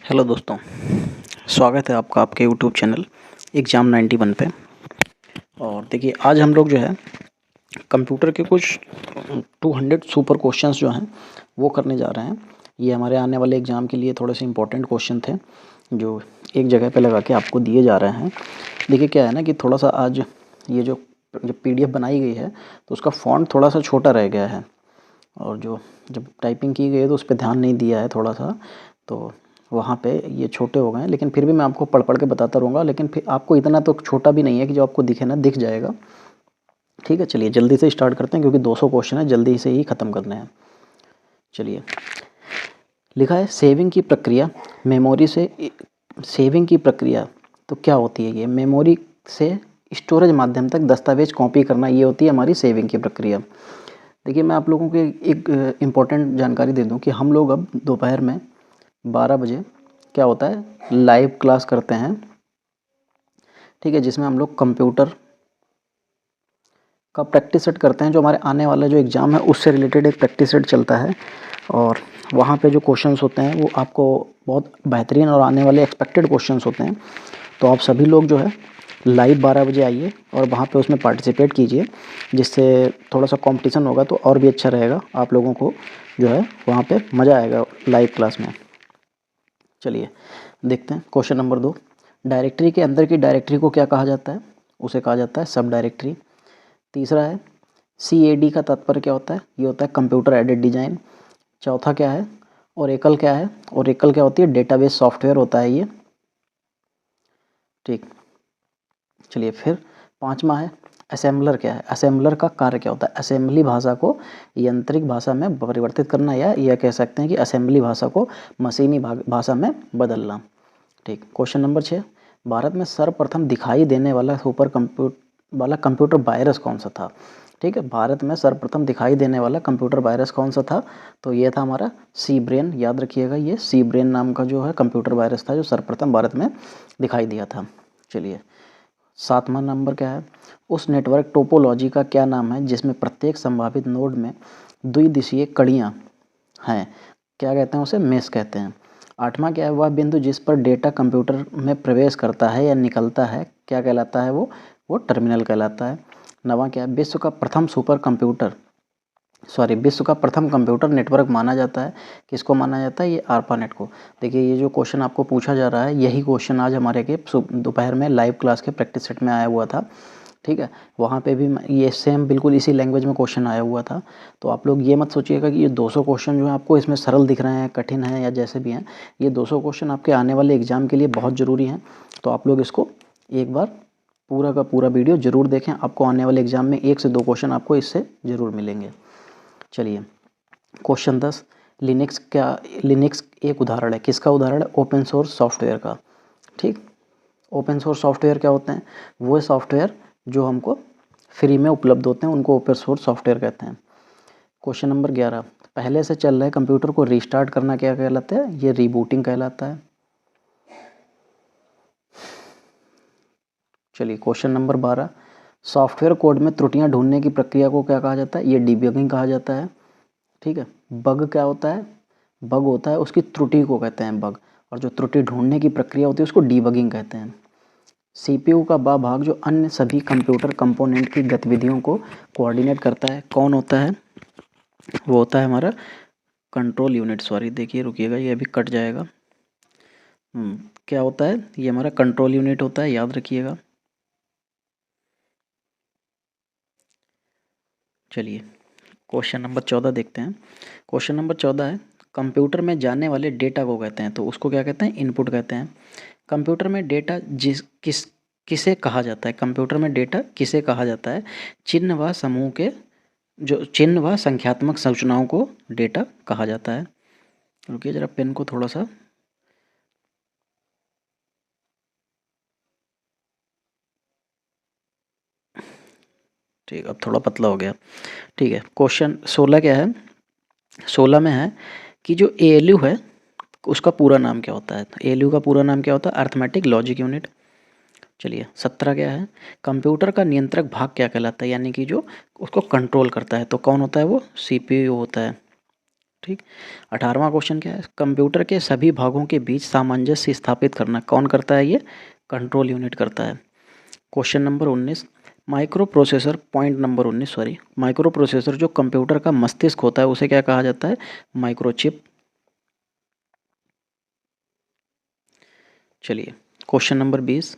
Hello दोस्तों, स्वागत है आपका आपके यूट्यूब चैनल एग्ज़ाम 91 पे। और देखिए आज हम लोग जो है कंप्यूटर के कुछ 200 सुपर क्वेश्चंस जो हैं वो करने जा रहे हैं। ये हमारे आने वाले एग्ज़ाम के लिए थोड़े से इम्पोर्टेंट क्वेश्चन थे जो एक जगह पे लगा के आपको दिए जा रहे हैं। देखिए क्या है ना कि थोड़ा सा आज ये जो PDF बनाई गई है तो उसका फ़ॉन्ट थोड़ा सा छोटा रह गया है और जो जब टाइपिंग की गई है तो उस पे ध्यान नहीं दिया है थोड़ा सा, तो वहाँ पे ये छोटे हो गए हैं। लेकिन फिर भी मैं आपको पढ़ पढ़ के बताता रहूँगा, लेकिन फिर आपको इतना तो छोटा भी नहीं है कि जो आपको दिखे ना दिख जाएगा। ठीक है, चलिए जल्दी से स्टार्ट करते हैं क्योंकि 200 क्वेश्चन है, जल्दी से ही ख़त्म करने हैं। चलिए, लिखा है सेविंग की प्रक्रिया मेमोरी से सेविंग की प्रक्रिया तो क्या होती है? ये मेमोरी से स्टोरेज माध्यम तक दस्तावेज कॉपी करना, ये होती है हमारी सेविंग की प्रक्रिया। देखिए मैं आप लोगों को एक इम्पॉर्टेंट जानकारी दे दूं कि हम लोग अब दोपहर में 12 बजे क्या होता है लाइव क्लास करते हैं। ठीक है, जिसमें हम लोग कंप्यूटर का प्रैक्टिस सेट करते हैं। जो हमारे आने वाला जो एग्ज़ाम है उससे रिलेटेड एक प्रैक्टिस सेट चलता है और वहाँ पे जो क्वेश्चंस होते हैं वो आपको बहुत बेहतरीन और आने वाले एक्सपेक्टेड क्वेश्चंस होते हैं। तो आप सभी लोग जो है लाइव 12 बजे आइए और वहाँ पे उसमें पार्टिसिपेट कीजिए, जिससे थोड़ा सा कंपटीशन होगा तो और भी अच्छा रहेगा। आप लोगों को जो है वहाँ पे मज़ा आएगा लाइव क्लास में। चलिए देखते हैं क्वेश्चन नंबर 2। डायरेक्टरी के अंदर की डायरेक्टरी को क्या कहा जाता है? उसे कहा जाता है सब डायरेक्टरी। तीसरा है CAD का तात्पर्य क्या होता है? ये होता है कंप्यूटर एडेड डिज़ाइन। चौथा क्या है? ओरेकल क्या है? ओरेकल क्या होती है? डेटाबेस सॉफ्टवेयर होता है ये। ठीक, चलिए फिर पांचवा है असेंबलर क्या है? असेंबलर का कार्य क्या होता है? असेंबली भाषा को यांत्रिक भाषा में परिवर्तित करना, या यह कह सकते हैं कि असेंबली भाषा को मशीनी भाषा में बदलना। ठीक, क्वेश्चन नंबर 6। भारत में सर्वप्रथम दिखाई देने वाला कंप्यूटर वायरस कौन सा था? ठीक है, भारत में सर्वप्रथम दिखाई देने वाला कंप्यूटर वायरस कौन सा था? तो ये था हमारा सी ब्रेन। याद रखिएगा, ये सी ब्रेन नाम का जो है कंप्यूटर वायरस था जो सर्वप्रथम भारत में दिखाई दिया था। चलिए 7वां नंबर क्या है? उस नेटवर्क टोपोलॉजी का क्या नाम है जिसमें प्रत्येक संभावित नोड में द्विदिशीय कड़ियाँ हैं? क्या कहते हैं उसे? मेश कहते हैं। 8वां क्या है? वह बिंदु जिस पर डेटा कंप्यूटर में प्रवेश करता है या निकलता है क्या कहलाता है? वो टर्मिनल कहलाता है। 9वां क्या है? विश्व का प्रथम कंप्यूटर नेटवर्क माना जाता है। किसको माना जाता है? ये ARPANET को। देखिए ये जो क्वेश्चन आपको पूछा जा रहा है यही क्वेश्चन आज हमारे के दोपहर में लाइव क्लास के प्रैक्टिस सेट में आया हुआ था। ठीक है, वहाँ पे भी ये सेम बिल्कुल इसी लैंग्वेज में क्वेश्चन आया हुआ था। तो आप लोग ये मत सोचिएगा कि ये 200 क्वेश्चन जो है आपको इसमें सरल दिख रहे हैं, कठिन हैं या जैसे भी हैं। ये 200 क्वेश्चन आपके आने वाले एग्ज़ाम के लिए बहुत ज़रूरी हैं। तो आप लोग इसको एक बार पूरा का पूरा वीडियो ज़रूर देखें। आपको आने वाले एग्ज़ाम में 1 से 2 क्वेश्चन आपको इससे ज़रूर मिलेंगे। चलिए क्वेश्चन 10। लिनक्स एक उदाहरण है। किसका उदाहरण है? ओपन सोर्स सॉफ्टवेयर का। ठीक, ओपन सोर्स सॉफ्टवेयर क्या होते हैं? वो सॉफ्टवेयर जो हमको फ्री में उपलब्ध होते हैं उनको ओपन सोर्स सॉफ्टवेयर कहते हैं। Question number 11। पहले से चल रहे कंप्यूटर को रीस्टार्ट करना क्या कहलाता है? ये रीबूटिंग कहलाता है। चलिए क्वेश्चन नंबर 12। सॉफ्टवेयर कोड में त्रुटियां ढूंढने की प्रक्रिया को क्या कहा जाता है? ये डिबगिंग कहा जाता है। ठीक है, बग क्या होता है? बग होता है उसकी त्रुटि को कहते हैं बग, और जो त्रुटि ढूंढने की प्रक्रिया होती है उसको डीबगिंग कहते हैं। CPU का वह भाग जो अन्य सभी कंप्यूटर कंपोनेंट की गतिविधियों को कोऑर्डिनेट करता है कौन होता है? वो होता है हमारा कंट्रोल यूनिट। सॉरी देखिए रुकिएगा, ये अभी कट जाएगा। क्या होता है? ये हमारा कंट्रोल यूनिट होता है, याद रखिएगा। चलिए क्वेश्चन नंबर 14 देखते हैं। क्वेश्चन नंबर 14 है कंप्यूटर में जाने वाले डेटा को कहते हैं, तो उसको क्या कहते हैं? इनपुट कहते हैं। कंप्यूटर में डेटा किसे कहा जाता है? कंप्यूटर में डेटा किसे कहा जाता है? चिन्ह व संख्यात्मक सूचनाओं को डेटा कहा जाता है। रुकिए जरा पेन को थोड़ा सा, ठीक अब थोड़ा पतला हो गया। ठीक है, क्वेश्चन 16 क्या है? 16 में है कि जो ALU है उसका पूरा नाम क्या होता है? तो ALU का पूरा नाम क्या होता है? Arithmetic logic unit. चलिए 17 क्या है? कंप्यूटर का नियंत्रक भाग क्या कहलाता है? यानी कि जो उसको कंट्रोल करता है, तो कौन होता है? वो CPU होता है। ठीक। 18वां क्वेश्चन क्या है, कंप्यूटर के सभी भागों के बीच सामंजस्य स्थापित करना कौन करता है, ये कंट्रोल यूनिट करता है। Question number 19, micro processor, point number 19 sorry, micro processor जो कंप्यूटर का मस्तिष्क होता है उसे क्या कहा जाता है, माइक्रोचिप। चलिए क्वेश्चन नंबर 20,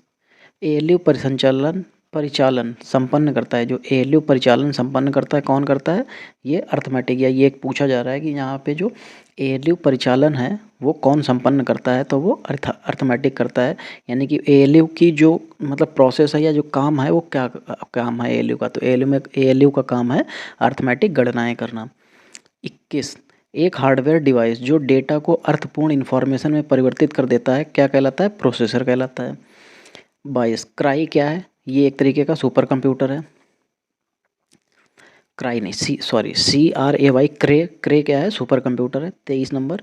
एएलयू परिसंचालन परिचालन संपन्न करता है, जो एएलयू परिचालन संपन्न करता है कौन करता है, ये अर्थमेटिक, या ये एक पूछा जा रहा है कि यहाँ पे जो एएलयू परिचालन है वो कौन संपन्न करता है, तो वो अर्थमेटिक करता है। यानी कि एएलयू की जो मतलब प्रोसेस है या जो काम है वो क्या काम है एएलयू का, तो एएलयू का काम है अर्थमेटिक गणनाएं करना। 21, एक हार्डवेयर डिवाइस जो डेटा को अर्थपूर्ण इंफॉर्मेशन में परिवर्तित कर देता है क्या कहलाता है, प्रोसेसर कहलाता है। 22, क्राई क्या है, ये एक तरीके का सुपर कंप्यूटर है। क्राई नहीं, CRAY, क्रे क्या है, सुपर कंप्यूटर है। 23 नंबर,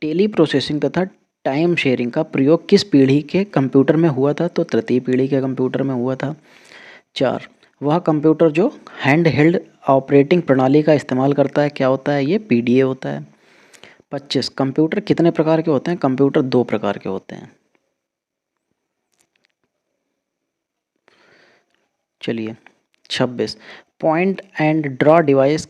टेली प्रोसेसिंग तथा टाइम शेयरिंग का प्रयोग किस पीढ़ी के कंप्यूटर में हुआ था, तो तृतीय पीढ़ी के कंप्यूटर में हुआ था। 4, वह कंप्यूटर जो हैंड हेल्ड ऑपरेटिंग प्रणाली का इस्तेमाल करता है क्या होता है, ये PDA होता है। 25, कंप्यूटर कितने प्रकार के होते हैं, कंप्यूटर 2 प्रकार के होते हैं। चलिए 26, पॉइंट एंड ड्रॉ डिवाइस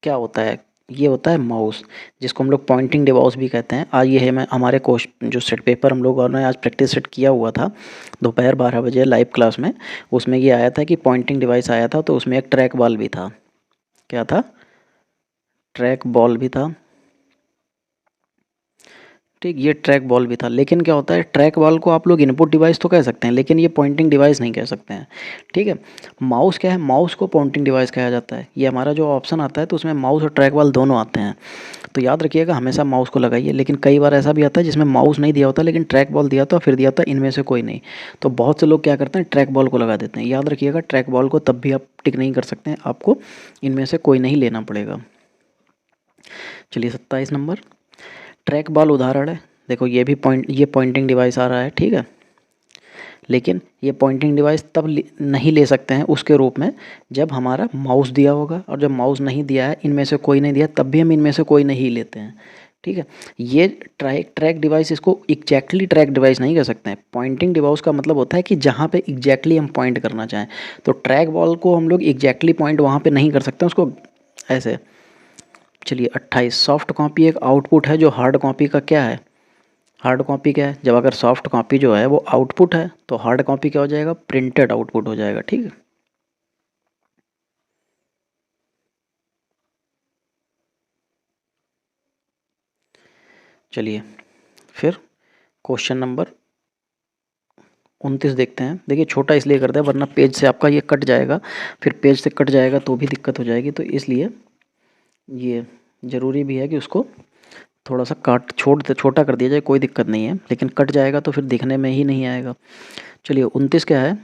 क्या होता है, ये होता है माउस, जिसको हम लोग पॉइंटिंग डिवाइस भी कहते हैं। आज ये है मैं हमारे जो सेट पेपर हम लोगों ने आज प्रैक्टिस सेट किया हुआ था दोपहर 12 बजे लाइव क्लास में, उसमें ये आया था कि पॉइंटिंग डिवाइस आया था, तो उसमें एक ट्रैक बॉल भी था। क्या था, ट्रैक बॉल भी था। ठीक, ये ट्रैक बॉल भी था, लेकिन क्या होता है, ट्रैक बॉल को आप लोग इनपुट डिवाइस तो कह सकते हैं लेकिन ये पॉइंटिंग डिवाइस नहीं कह सकते हैं। ठीक है, माउस क्या है, माउस को पॉइंटिंग डिवाइस कहा जाता है। ये हमारा जो ऑप्शन आता है तो उसमें माउस और ट्रैक बॉल दोनों आते हैं, तो याद रखिएगा हमेशा माउस को लगाइए। लेकिन कई बार ऐसा भी आता है जिसमें माउस नहीं दिया होता लेकिन ट्रैक बॉल दिया होता फिर दिया होता इनमें से कोई नहीं, तो बहुत से लोग क्या करते हैं, ट्रैक बॉल को लगा देते हैं। याद रखिएगा ट्रैक बॉल को तब भी आप टिक नहीं कर सकते हैं, आपको इनमें से कोई नहीं लेना पड़ेगा। चलिए 27 नंबर, ट्रैक बॉल उदाहरण है, देखो ये पॉइंटिंग डिवाइस आ रहा है, ठीक है, लेकिन ये पॉइंटिंग डिवाइस तब नहीं ले सकते हैं उसके रूप में जब हमारा माउस दिया होगा, और जब माउस नहीं दिया है, इनमें से कोई नहीं दिया, तब भी हम इनमें से कोई नहीं लेते हैं। ठीक है, ये ट्रैक डिवाइस, इसको एग्जैक्टली ट्रैक डिवाइस नहीं कह सकते हैं। पॉइंटिंग डिवाइस का मतलब होता है कि जहाँ पे एग्जैक्टली हम पॉइंट करना चाहें, तो ट्रैक बॉल को हम लोग एग्जैक्टली पॉइंट वहाँ पे नहीं कर सकते उसको ऐसे। चलिए 28, सॉफ्ट कॉपी एक आउटपुट है जो हार्ड कॉपी का क्या है, हार्ड कॉपी क्या है, जब अगर सॉफ्ट कॉपी जो है वो आउटपुट है तो हार्ड कॉपी क्या हो जाएगा, प्रिंटेड आउटपुट हो जाएगा। ठीक है, चलिए फिर क्वेश्चन नंबर 29 देखते हैं। देखिए छोटा इसलिए करते हैं वरना पेज से आपका ये कट जाएगा, फिर पेज से कट जाएगा तो भी दिक्कत हो जाएगी, तो इसलिए ये ज़रूरी भी है कि उसको थोड़ा सा छोटा कर दिया जाए, कोई दिक्कत नहीं है, लेकिन कट जाएगा तो फिर दिखने में ही नहीं आएगा। चलिए 29 क्या है,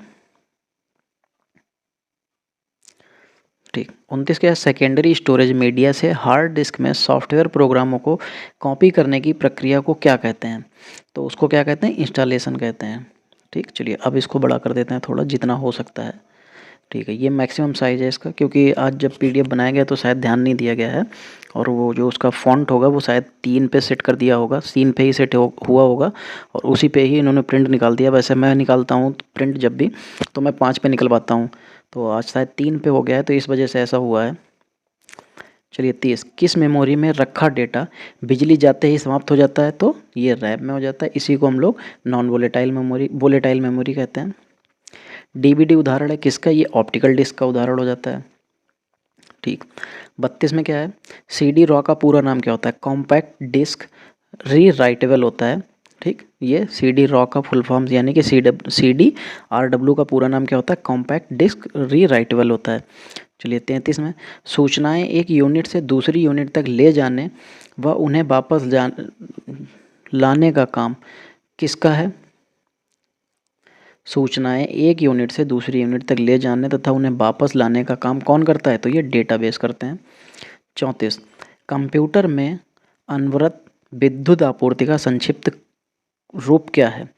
ठीक 29 क्या है, सेकेंडरी स्टोरेज मीडिया से हार्ड डिस्क में सॉफ्टवेयर प्रोग्रामों को कॉपी करने की प्रक्रिया को क्या कहते हैं, तो उसको क्या कहते हैं, इंस्टॉलेशन कहते हैं। ठीक, चलिए अब इसको बड़ा कर देते हैं थोड़ा जितना हो सकता है। ठीक है, ये मैक्सिमम साइज़ है इसका, क्योंकि आज जब PDF बनाया गया तो शायद ध्यान नहीं दिया गया है, और वो जो उसका फ़ॉन्ट होगा वो शायद 3 पे सेट कर दिया होगा, सीन पे ही हुआ होगा, और उसी पे ही इन्होंने प्रिंट निकाल दिया। वैसे मैं निकालता हूँ प्रिंट जब भी तो मैं 5 पे निकलवाता हूँ, तो आज शायद 3 पे हो गया है, तो इस वजह से ऐसा हुआ है। चलिए 30, किस मेमोरी में रखा डेटा बिजली जाते ही समाप्त हो जाता है, तो ये रैम में हो जाता है, इसी को हम लोग नॉन वोलेटाइल मेमोरी कहते हैं। DVD उदाहरण है किसका, ये ऑप्टिकल डिस्क का उदाहरण हो जाता है। ठीक, 32 में क्या है, CD-ROM का पूरा नाम क्या होता है, कॉम्पैक्ट डिस्क री राइटेबल होता है। ठीक, ये CD-ROM का फुल फॉर्म यानी कि CDRW का पूरा नाम क्या होता है, कॉम्पैक्ट डिस्क री राइटेबल होता है। चलिए 33 में, सूचनाएं एक यूनिट से दूसरी यूनिट तक ले जाने व उन्हें वापस लाने का काम किसका है, सूचनाएं एक यूनिट से दूसरी यूनिट तक ले जाने तथा उन्हें वापस लाने का काम कौन करता है, तो ये डेटाबेस करते हैं। 34, कंप्यूटर में अनवरत विद्युत आपूर्ति का संक्षिप्त रूप क्या है,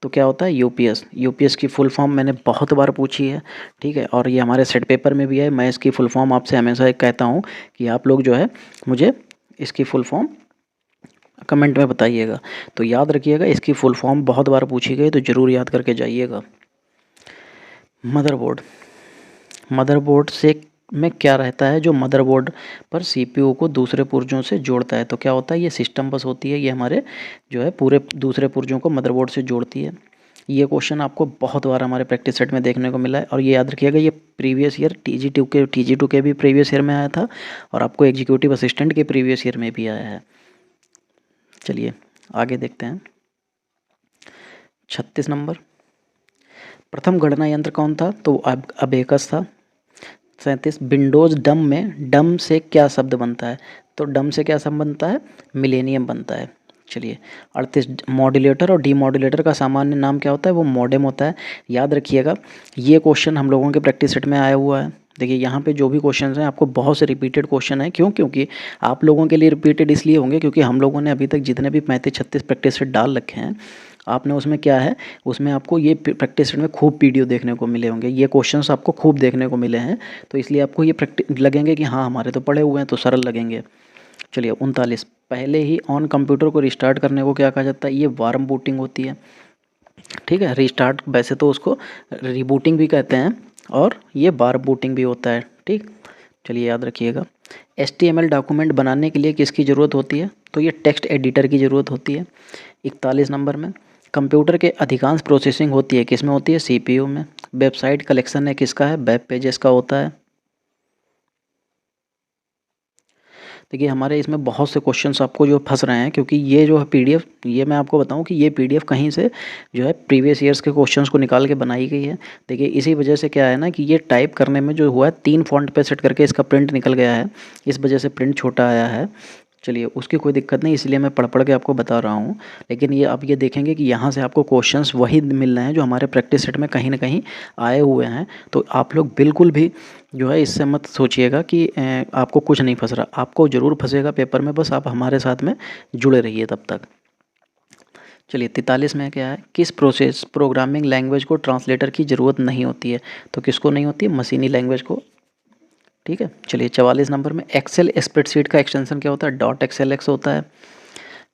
तो क्या होता है, यूपीएस की फुल फॉर्म मैंने बहुत बार पूछी है। ठीक है, और ये हमारे सेट पेपर में भी है, मैं इसकी फुल फॉर्म आपसे हमेशा कहता हूँ कि आप लोग जो है मुझे इसकी फुल फॉर्म कमेंट में बताइएगा। तो याद रखिएगा, इसकी फुल फॉर्म बहुत बार पूछी गई, तो ज़रूर याद करके जाइएगा। मदरबोर्ड, मदरबोर्ड से में क्या रहता है, जो मदरबोर्ड पर सीपीयू को दूसरे पुर्जों से जोड़ता है, तो क्या होता है, ये सिस्टम बस होती है, ये हमारे जो है पूरे दूसरे पुर्जों को मदरबोर्ड से जोड़ती है। ये क्वेश्चन आपको बहुत बार हमारे प्रैक्टिस सेट में देखने को मिला है, और ये याद रखिएगा, ये प्रीवियस ईयर TG2 के भी प्रीवियस ईयर में आया था, और आपको एग्जीक्यूटिव असिस्टेंट के प्रीवियस ईयर में भी आया है। चलिए आगे देखते हैं। 36 नंबर, प्रथम गणना यंत्र कौन था, तो अबेकस था। 37, विंडोज़ डम में डम से क्या शब्द बनता है, तो डम से क्या शब्द बनता है, मिलेनियम बनता है। चलिए 38, मॉड्यूलेटर और डीमॉड्यूलेटर का सामान्य नाम क्या होता है, वो मॉडेम होता है। याद रखिएगा, ये क्वेश्चन हम लोगों के प्रैक्टिस सेट में आया हुआ है। देखिए यहाँ पे जो भी क्वेश्चन हैं, आपको बहुत से रिपीटेड क्वेश्चन हैं। क्यों? क्योंकि आप लोगों के लिए रिपीटेड इसलिए होंगे क्योंकि हम लोगों ने अभी तक जितने भी 35-36 प्रैक्टिस सेट डाल रखे हैं, आपने उसमें क्या है, उसमें आपको ये प्रैक्टिस सेट में खूब वीडियो देखने को मिले होंगे, ये क्वेश्चंस आपको खूब देखने को मिले हैं, तो इसलिए आपको ये प्रैक्टिस लगेंगे कि हाँ हमारे तो पढ़े हुए हैं, तो सरल लगेंगे। चलिए 39, पहले ही ऑन कंप्यूटर को रिस्टार्ट करने को क्या कहा जाता है, ये वार्म बूटिंग होती है। ठीक है, रिस्टार्ट वैसे तो उसको रिबूटिंग भी कहते हैं, और ये वार्म बूटिंग भी होता है। ठीक, चलिए याद रखिएगा। HTML डॉक्यूमेंट बनाने के लिए किसकी ज़रूरत होती है, तो ये टेक्स्ट एडिटर की ज़रूरत होती है। 41 नंबर में, कंप्यूटर के अधिकांश प्रोसेसिंग होती है किस में होती है, CPU में। वेबसाइट कलेक्शन है किसका है, वेब पेजेस का होता है। देखिए हमारे इसमें बहुत से क्वेश्चंस आपको जो फंस रहे हैं, क्योंकि ये जो है PDF, ये मैं आपको बताऊं कि ये PDF कहीं से जो है प्रीवियस ईयर्स के क्वेश्चंस को निकाल के बनाई गई है। देखिए इसी वजह से क्या है ना, कि ये टाइप करने में जो हुआ है, 3 फॉन्ट पे सेट करके इसका प्रिंट निकल गया है, इस वजह से प्रिंट छोटा आया है। चलिए उसकी कोई दिक्कत नहीं, इसलिए मैं पढ़ के आपको बता रहा हूँ। लेकिन ये आप ये देखेंगे कि यहाँ से आपको क्वेश्चंस वही मिल रहे हैं जो हमारे प्रैक्टिस सेट में कहीं ना कहीं आए हुए हैं। तो आप लोग बिल्कुल भी जो है इससे मत सोचिएगा कि आपको कुछ नहीं फंस रहा, आपको ज़रूर फंसेगा पेपर में, बस आप हमारे साथ में जुड़े रहिए तब तक। चलिए 43 में क्या है, किस प्रोग्रामिंग लैंग्वेज को ट्रांसलेटर की ज़रूरत नहीं होती है, तो किसको नहीं होती है, मशीनी लैंग्वेज को। ठीक है, चलिए 44 नंबर में, एक्सेल स्प्रेडशीट का एक्सटेंशन क्या होता है, .xlx होता है।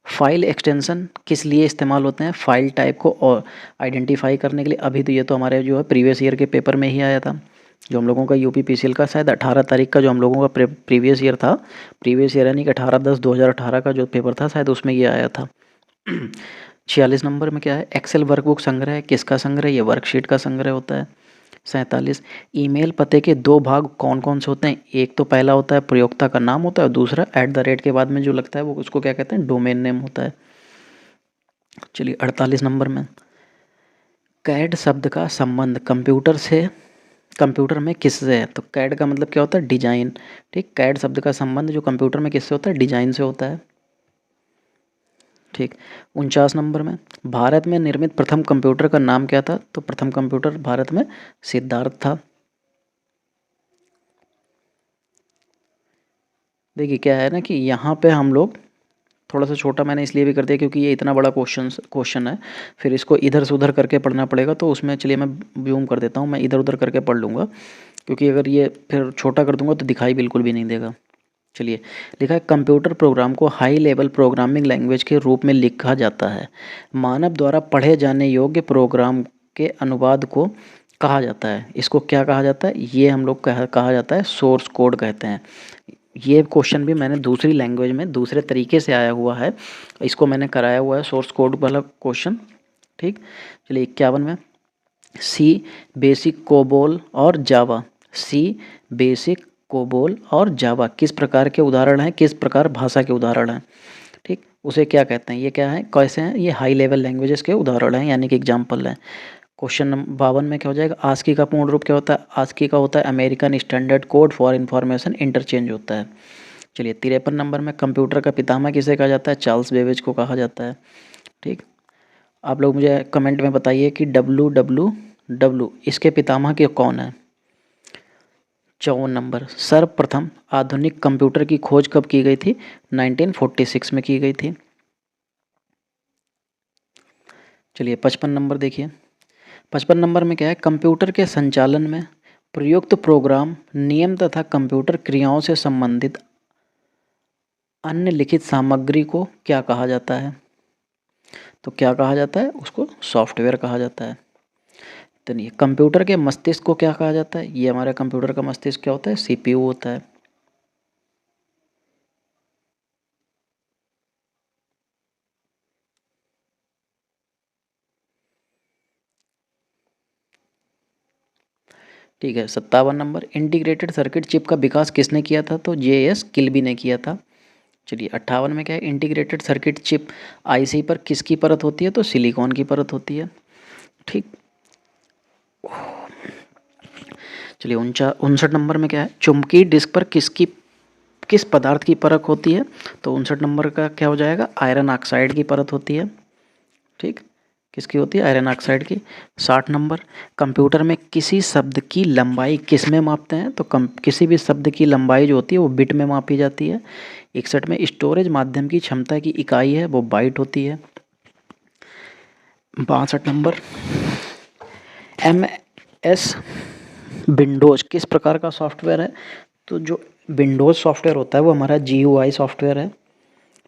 फाइल एक्सटेंशन किस लिए इस्तेमाल होते हैं, फाइल टाइप को और आइडेंटिफाई करने के लिए। अभी तो ये तो हमारे जो है प्रीवियस ईयर के पेपर में ही आया था, जो हम लोगों का UPPCL का शायद 18 तारीख का जो हम लोगों का प्रीवियस ईयर था, प्रीवियस ईयर यानी कि 18/10/2018 का जो पेपर था, शायद उसमें ये आया था। 46 नंबर में क्या है, एक्सेल वर्कबुक संग्रह है किसका संग्रह, ये वर्कशीट का संग्रह होता है। 47, ईमेल पते के 2 भाग कौन कौन से होते हैं, एक तो पहला होता है प्रयोक्ता का नाम होता है, और दूसरा @ के बाद में जो लगता है वो उसको क्या कहते हैं, डोमेन नेम होता है। चलिए 48 नंबर में, कैड शब्द का संबंध कंप्यूटर में किससे है, तो कैड का मतलब क्या होता है, डिजाइन। ठीक, कैड शब्द का संबंध जो कंप्यूटर में किससे होता है, डिजाइन से होता है। ठीक, 49 नंबर में, भारत में निर्मित प्रथम कंप्यूटर का नाम क्या था, तो प्रथम कंप्यूटर भारत में सिद्धार्थ था। देखिए क्या है ना, कि यहाँ पे हम लोग थोड़ा सा छोटा मैंने इसलिए भी कर दिया क्योंकि ये इतना बड़ा क्वेश्चन है, फिर इसको इधर से उधर करके पढ़ना पड़ेगा, तो उसमें चलिए मैं जूम कर देता हूँ, मैं इधर उधर करके पढ़ लूँगा, क्योंकि अगर ये फिर छोटा कर दूंगा तो दिखाई बिल्कुल भी नहीं देगा। चलिए, लिखा है कंप्यूटर प्रोग्राम को हाई लेवल प्रोग्रामिंग लैंग्वेज के रूप में लिखा जाता है। मानव द्वारा पढ़े जाने योग्य प्रोग्राम के अनुवाद को कहा जाता है, इसको क्या कहा जाता है, ये हम लोग कहा जाता है सोर्स कोड कहते हैं। ये क्वेश्चन भी मैंने दूसरी लैंग्वेज में दूसरे तरीके से आया हुआ है, इसको मैंने कराया हुआ है सोर्स कोड वाला क्वेश्चन। ठीक, चलिए 51 में, सी बेसिक कोबोल और जावा, सी बेसिक कोबोल और जावा किस प्रकार के उदाहरण हैं, किस प्रकार भाषा के उदाहरण हैं। ठीक, उसे क्या कहते हैं, ये क्या है, कैसे हैं, ये हाई लेवल लैंग्वेजेस के उदाहरण हैं, यानी कि एग्जाम्पल हैं। क्वेश्चन नंबर 52 में क्या हो जाएगा, आस्की का पूर्ण रूप क्या होता है, आस्की का होता है American standard code for information interchange होता है। चलिए 53 नंबर में, कंप्यूटर का पितामह किसे कहा जाता है, चार्ल्स बेबेज को कहा जाता है। ठीक, आप लोग मुझे कमेंट में बताइए कि WWW इसके पितामह के कौन है। 54 नंबर, सर्वप्रथम आधुनिक कंप्यूटर की खोज कब की गई थी, 1946 में की गई थी। चलिए 55 नंबर देखिए, 55 नंबर में क्या है, कंप्यूटर के संचालन में प्रयुक्त प्रोग्राम नियम तथा कंप्यूटर क्रियाओं से संबंधित अन्य लिखित सामग्री को क्या कहा जाता है? तो क्या कहा जाता है? उसको सॉफ्टवेयर कहा जाता है। तो नहीं, कंप्यूटर के मस्तिष्क को क्या कहा जाता है? ये हमारे कंप्यूटर का मस्तिष्क क्या होता है? सीपीयू होता है। ठीक है, 57 नंबर, इंटीग्रेटेड सर्किट चिप का विकास किसने किया था? तो जेएस किल्बी ने किया था। चलिए 58 में क्या है? इंटीग्रेटेड सर्किट चिप आईसी पर किसकी परत होती है? तो सिलिकॉन की परत होती है। ठीक। चलिए 59 नंबर में क्या है? चुंबकीय डिस्क पर किस पदार्थ की परत होती है? तो 59 नंबर का क्या हो जाएगा? आयरन ऑक्साइड की परत होती है। ठीक, किसकी होती है? आयरन ऑक्साइड की। 60 नंबर, कंप्यूटर में किसी शब्द की लंबाई किस में मापते हैं? तो किसी भी शब्द की लंबाई जो होती है वो बिट में मापी जाती है। 61 में स्टोरेज माध्यम की क्षमता की इकाई है वो बाइट होती है। 62 नंबर, एम एस विंडोज़ किस प्रकार का सॉफ्टवेयर है? तो जो विंडोज़ सॉफ्टवेयर होता है वो हमारा GUI सॉफ्टवेयर है।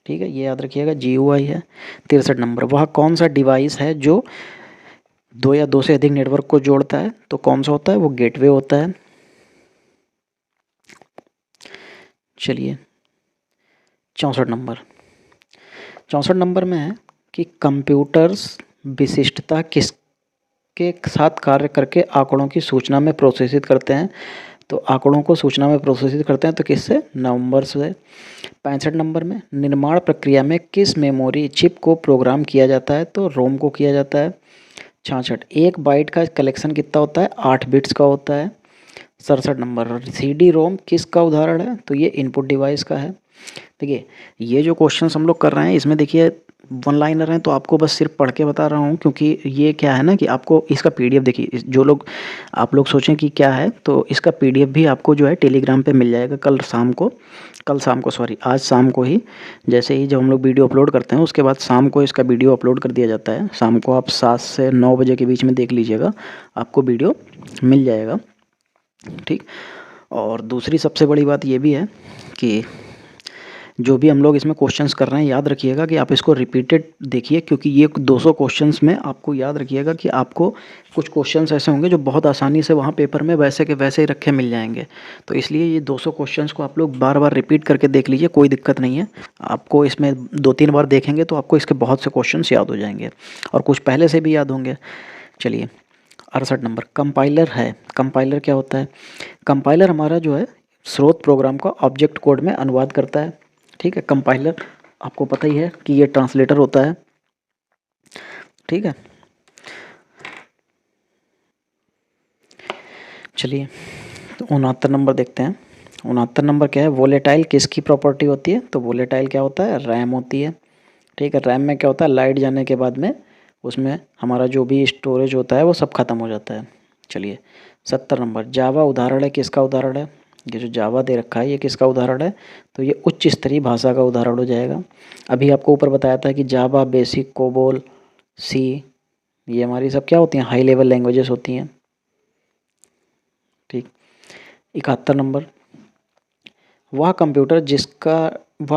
ठीक है, ये याद रखिएगा, GUI है। 63 नंबर, वह कौन सा डिवाइस है जो दो या दो से अधिक नेटवर्क को जोड़ता है? तो कौन सा होता है? वो गेटवे होता है। चलिए 64 नंबर में है कि कंप्यूटर्स विशिष्टता किसके साथ कार्य करके आंकड़ों की सूचना में प्रोसेसित करते हैं? तो आंकड़ों को सूचना में प्रोसेसित करते हैं तो किससे? नवंबर से। 65 नंबर में, निर्माण प्रक्रिया में किस मेमोरी चिप को प्रोग्राम किया जाता है? तो रोम को किया जाता है। 66, एक बाइट का कलेक्शन कितना होता है? 8 बिट्स का होता है। 67 नंबर, CD रोम किसका उदाहरण है? तो ये इनपुट डिवाइस का है। देखिए, ये जो क्वेश्चंस हम लोग कर रहे हैं इसमें देखिए वन लाइनर हैं, तो आपको बस सिर्फ पढ़ के बता रहा हूँ, क्योंकि ये क्या है ना कि आपको इसका PDF देखिए, जो लोग आप लोग सोचें कि क्या है, तो इसका PDF भी आपको जो है टेलीग्राम पे मिल जाएगा आज शाम को ही, जैसे ही जब हम लोग वीडियो अपलोड करते हैं उसके बाद शाम को इसका वीडियो अपलोड कर दिया जाता है। शाम को आप 7 से 9 बजे के बीच में देख लीजिएगा, आपको वीडियो मिल जाएगा। ठीक। और दूसरी सबसे बड़ी बात ये भी है कि जो भी हम लोग इसमें क्वेश्चंस कर रहे हैं, याद रखिएगा कि आप इसको रिपीटेड देखिए, क्योंकि ये 200 क्वेश्चंस में आपको याद रखिएगा कि आपको कुछ क्वेश्चंस ऐसे होंगे जो बहुत आसानी से वहाँ पेपर में वैसे के वैसे ही रखे मिल जाएंगे। तो इसलिए ये 200 क्वेश्चंस को आप लोग बार बार रिपीट करके देख लीजिए, कोई दिक्कत नहीं है। आपको इसमें 2-3 बार देखेंगे तो आपको इसके बहुत से क्वेश्चन याद हो जाएंगे और कुछ पहले से भी याद होंगे। चलिए 68 नंबर, कंपाइलर है। कंपाइलर क्या होता है? कंपाइलर हमारा जो है स्रोत प्रोग्राम का ऑब्जेक्ट कोड में अनुवाद करता है। ठीक है, कंपाइलर आपको पता ही है कि ये ट्रांसलेटर होता है। ठीक है, चलिए तो 69 नंबर देखते हैं। 69 नंबर क्या है? वोलेटाइल किसकी प्रॉपर्टी होती है? तो वोलेटाइल क्या होता है? रैम होती है। ठीक है, रैम में क्या होता है? लाइट जाने के बाद में उसमें हमारा जो भी स्टोरेज होता है वो सब खत्म हो जाता है। चलिए 70 नंबर, जावा उदाहरण है, किसका उदाहरण है? ये जो जावा दे रखा है ये किसका उदाहरण है? तो ये उच्च स्तरीय भाषा का उदाहरण हो जाएगा। अभी आपको ऊपर बताया था कि जावा, बेसिक, कोबोल, सी, ये हमारी सब क्या होती हैं? हाई लेवल लैंग्वेजेस होती हैं। ठीक। 71 नंबर, वह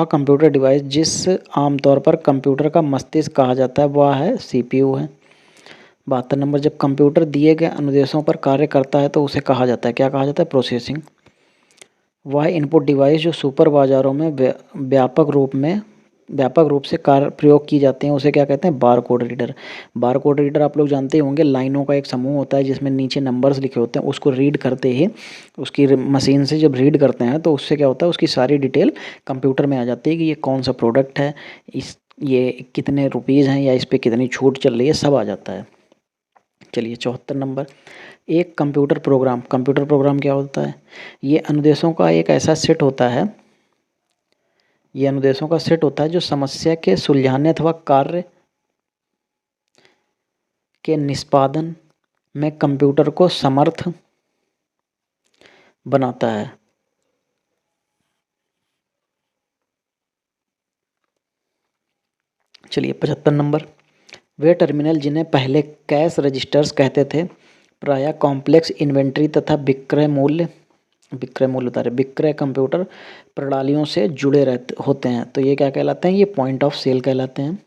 कंप्यूटर डिवाइस जिस आमतौर पर कंप्यूटर का मस्तिष्क कहा जाता है वह है CPU है। 72 नंबर, जब कंप्यूटर दिए गए अनुदेशों पर कार्य करता है तो उसे कहा जाता है, क्या कहा जाता है? प्रोसेसिंग। वह इनपुट डिवाइस जो सुपर बाज़ारों में व्यापक रूप से कार्य प्रयोग की जाती हैं उसे क्या कहते हैं? Bar code reader. Bar code reader आप लोग जानते ही होंगे, लाइनों का एक समूह होता है जिसमें नीचे नंबर्स लिखे होते हैं, उसको रीड करते ही उसकी मशीन से जब रीड करते हैं तो उससे क्या होता है? उसकी सारी डिटेल कंप्यूटर में आ जाती है कि ये कौन सा प्रोडक्ट है, ये कितने रुपीज़ हैं या इस पर कितनी छूट चल रही है, सब आ जाता है। चलिए 74 नंबर, एक कंप्यूटर प्रोग्राम क्या होता है? ये अनुदेशों का एक ऐसा सेट होता है, जो समस्या के सुलझाने अथवा कार्य के निष्पादन में कंप्यूटर को समर्थ बनाता है। चलिए 75 नंबर, वे टर्मिनल जिन्हें पहले कैश रजिस्टर्स कहते थे प्रायः कॉम्प्लेक्स इन्वेंट्री तथा विक्रय मूल्य विक्रय मूल्य बता रहे, विक्रय कंप्यूटर प्रणालियों से जुड़े रहते होते हैं, तो ये क्या कहलाते हैं, ये पॉइंट ऑफ सेल कहलाते हैं।